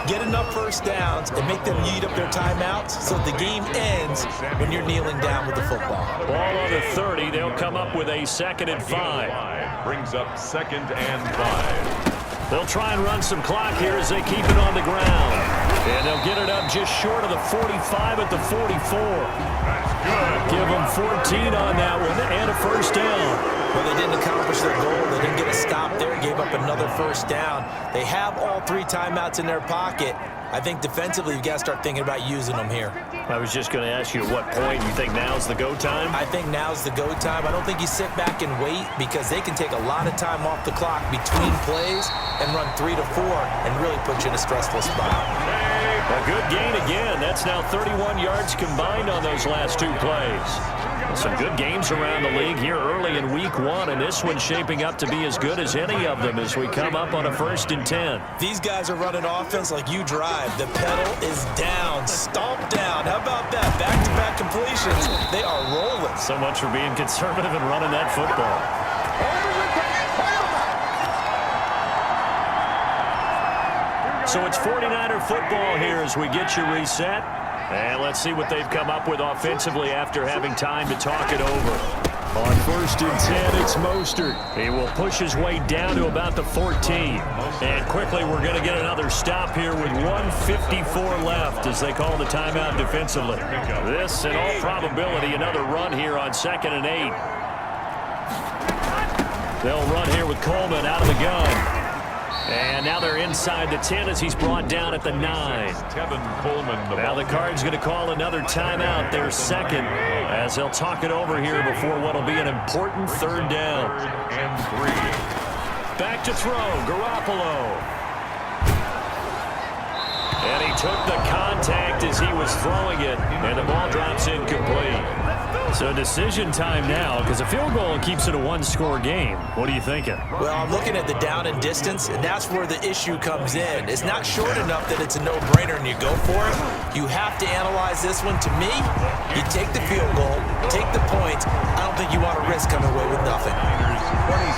Speaker 1: get enough 1st downs and make them eat up their timeouts so the game ends when you're kneeling down with the football.
Speaker 2: Ball on the 30. They'll come up with a 2nd and 5.
Speaker 3: Brings up 2nd and 5.
Speaker 2: They'll try and run some clock here as they keep it on the ground. And they'll get it up just short of the 45 at the 44.
Speaker 3: That's good.
Speaker 2: Give them 14 on that one and a 1st down.
Speaker 1: Well, they didn't accomplish their goal. They didn't get a stop there. Gave up another 1st down. They have all 3 timeouts in their pocket. I think defensively, you've got to start thinking about using them here.
Speaker 2: I was just going to ask you at what point you think now's the go time?
Speaker 1: I think now's the go time. I don't think you sit back and wait because they can take a lot of time off the clock between plays and run 3 to 4 and really put you in a stressful spot.
Speaker 2: A good gain again. That's now 31 yards combined on those last 2 plays. Some good games around the league here early in week 1, and this one's shaping up to be as good as any of them as we come up on a 1st and 10.
Speaker 1: These guys are running offense like you drive. The pedal is down, stomp down. How about that? Back-to-back completions. They are rolling.
Speaker 2: So much for being conservative and running that football. So it's 49er football here as we get you reset. And let's see what they've come up with offensively after having time to talk it over. On 1st and 10, it's Mostert. He will push his way down to about the 14. And quickly, we're going to get another stop here with 1:54 left as they call the timeout defensively. This, in all probability, another run here on 2nd and 8. They'll run here with Coleman out of the gun. And now they're inside the 10 as he's brought down at the 9. Now the Cards going to call another timeout, their second, as they'll talk it over here before what will be an important 3rd down. Back to throw, Garoppolo. And he took the contact as he was throwing it, and the ball drops incomplete. So decision time now, because a field goal keeps it a 1-score game. What are you thinking?
Speaker 1: Well, I'm looking at the down and distance, and that's where the issue comes in. It's not short enough that it's a no-brainer and you go for it. You have to analyze this one. To me, you take the field goal, take the points. I don't think you want to risk coming away with nothing.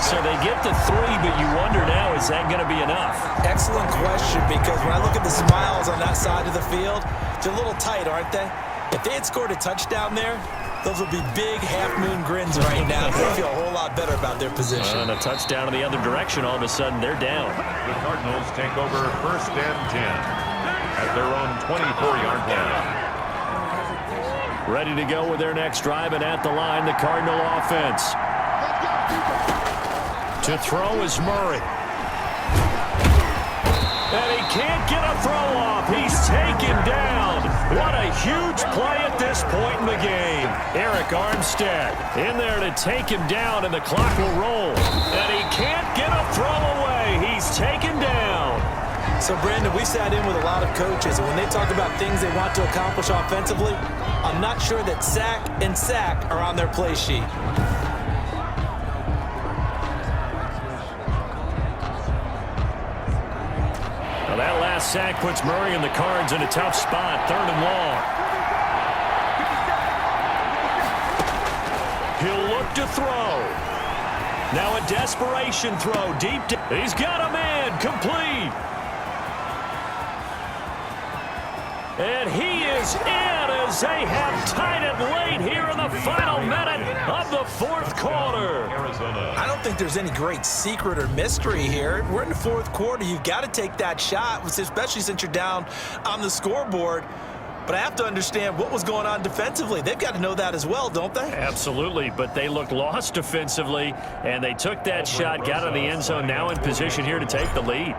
Speaker 2: So they get the 3, but you wonder now, is that going to be enough?
Speaker 1: Excellent question, because when I look at the smiles on that side of the field, they're a little tight, aren't they? If they had scored a touchdown there, those would be big half-moon grins right now. They feel a whole lot better about their position.
Speaker 2: And a touchdown in the other direction, all of a sudden they're down.
Speaker 3: The Cardinals take over 1st and 10 at their own 24-yard line.
Speaker 2: Ready to go with their next drive, and at the line, the Cardinal offense. To throw is Murray. And he can't get a throw off. He's taken down. What a huge play at this point in the game. Eric Armstead in there to take him down, and the clock will roll. And he can't get a throw away. He's taken down.
Speaker 1: So, Brandon, we sat in with a lot of coaches, and when they talk about things they want to accomplish offensively, I'm not sure that sack and sack are on their play sheet.
Speaker 2: Well, that last sack puts Murray and the Cards in a tough spot, 3rd and long. He'll look to throw. Now a desperation throw deep. He's got a man, complete. And he is in as they have tied it late here in the final minute of the 4th quarter.
Speaker 1: I don't think there's any great secret or mystery here. We're in the 4th quarter. You've got to take that shot, especially since you're down on the scoreboard. But I have to understand what was going on defensively. They've got to know that as well, don't they?
Speaker 2: Absolutely, but they looked lost defensively, and they took that shot, got in the end zone, now in position here to take the lead.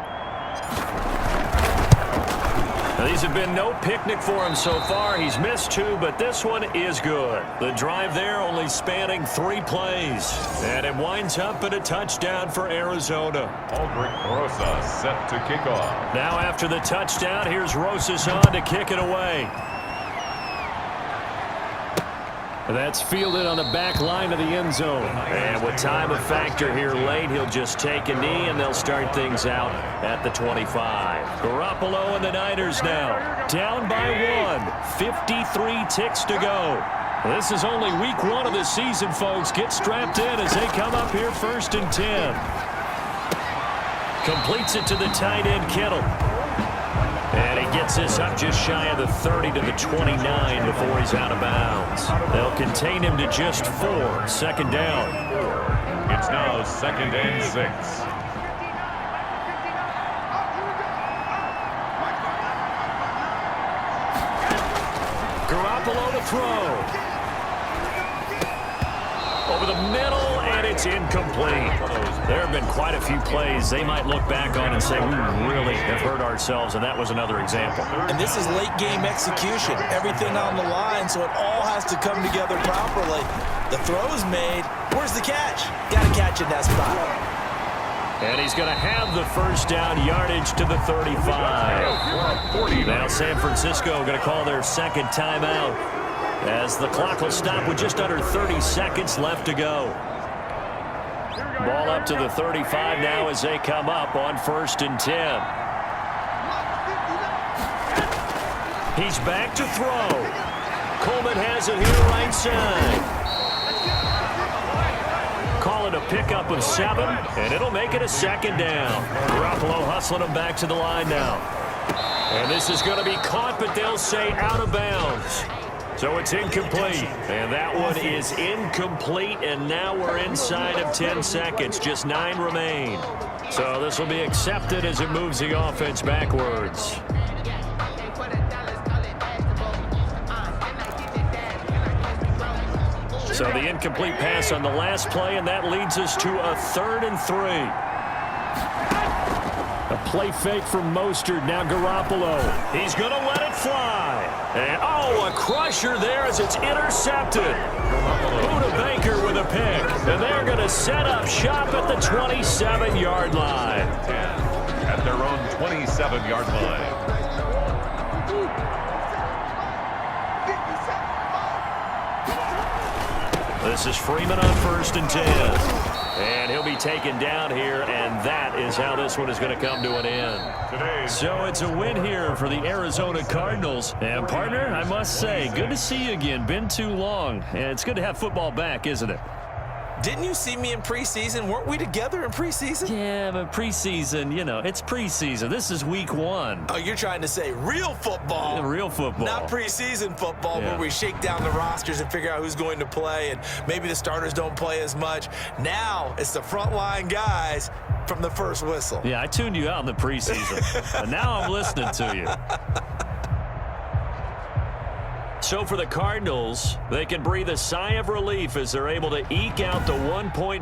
Speaker 2: Now, these have been no picnic for him so far. He's missed 2, but this one is good. The drive there only spanning 3 plays. And it winds up in a touchdown for Arizona.
Speaker 3: Aldrich Rosas set to kick off.
Speaker 2: Now after the touchdown, here's Rosas on to kick it away. That's fielded on the back line of the end zone. And with time a factor here late, he'll just take a knee, and they'll start things out at the 25. Garoppolo and the Niners now. Down by 1. 53 ticks to go. This is only week 1 of the season, folks. Get strapped in as they come up here 1st and 10. Completes it to the tight end, Kittle. And he gets this up just shy of the 30 to the 29 before he's out of bounds. They'll contain him to just 4. 2nd down.
Speaker 3: It's now 2nd and 6.
Speaker 2: Garoppolo to throw. Over the middle, and it's incomplete. There have been quite a few plays they might look back on and say, we really have hurt ourselves, and that was another example.
Speaker 1: And this is late-game execution. Everything on the line, so it all has to come together properly. The throw is made. Where's the catch? Got to catch in that spot.
Speaker 2: And he's going to have the 1st down, yardage to the 35. Now San Francisco going to call their 2nd timeout, as the clock will stop with just under 30 seconds left to go. Ball up to the 35 now as they come up on 1st and 10. He's back to throw. Coleman has it here right side. Call it a pickup of 7, and it'll make it a 2nd down. Garoppolo hustling him back to the line now. And this is going to be caught, but they'll say out of bounds. So it's incomplete. And that one is incomplete, and now we're inside of 10 seconds. Just 9 remain. So this will be accepted as it moves the offense backwards. So the incomplete pass on the last play, and that leads us to a 3rd and 3. A play fake from Mostert. Now Garoppolo. He's going to let it fly. And, oh, a crusher there as it's intercepted. Buda Baker with a pick. And they're going to set up shop at the 27-yard line.
Speaker 3: At their own 27-yard line.
Speaker 2: This is Freeman on 1st and 10. And he'll be taken down here, and that is how this one is going to come to an end. So it's a win here for the Arizona Cardinals. And, partner, I must say, good to see you again. Been too long. And it's good to have football back, isn't it?
Speaker 1: Didn't you see me in preseason? Weren't we together in preseason?
Speaker 2: Yeah, but preseason, you know, it's preseason. This is week 1.
Speaker 1: Oh, you're trying to say real football.
Speaker 2: Yeah, real football.
Speaker 1: Not preseason football where we shake down the rosters and figure out who's going to play, and maybe the starters don't play as much. Now it's the frontline guys from the first whistle.
Speaker 2: Yeah, I tuned you out in the preseason. And now I'm listening to you. So for the Cardinals, they can breathe a sigh of relief as they're able to eke out the 1-point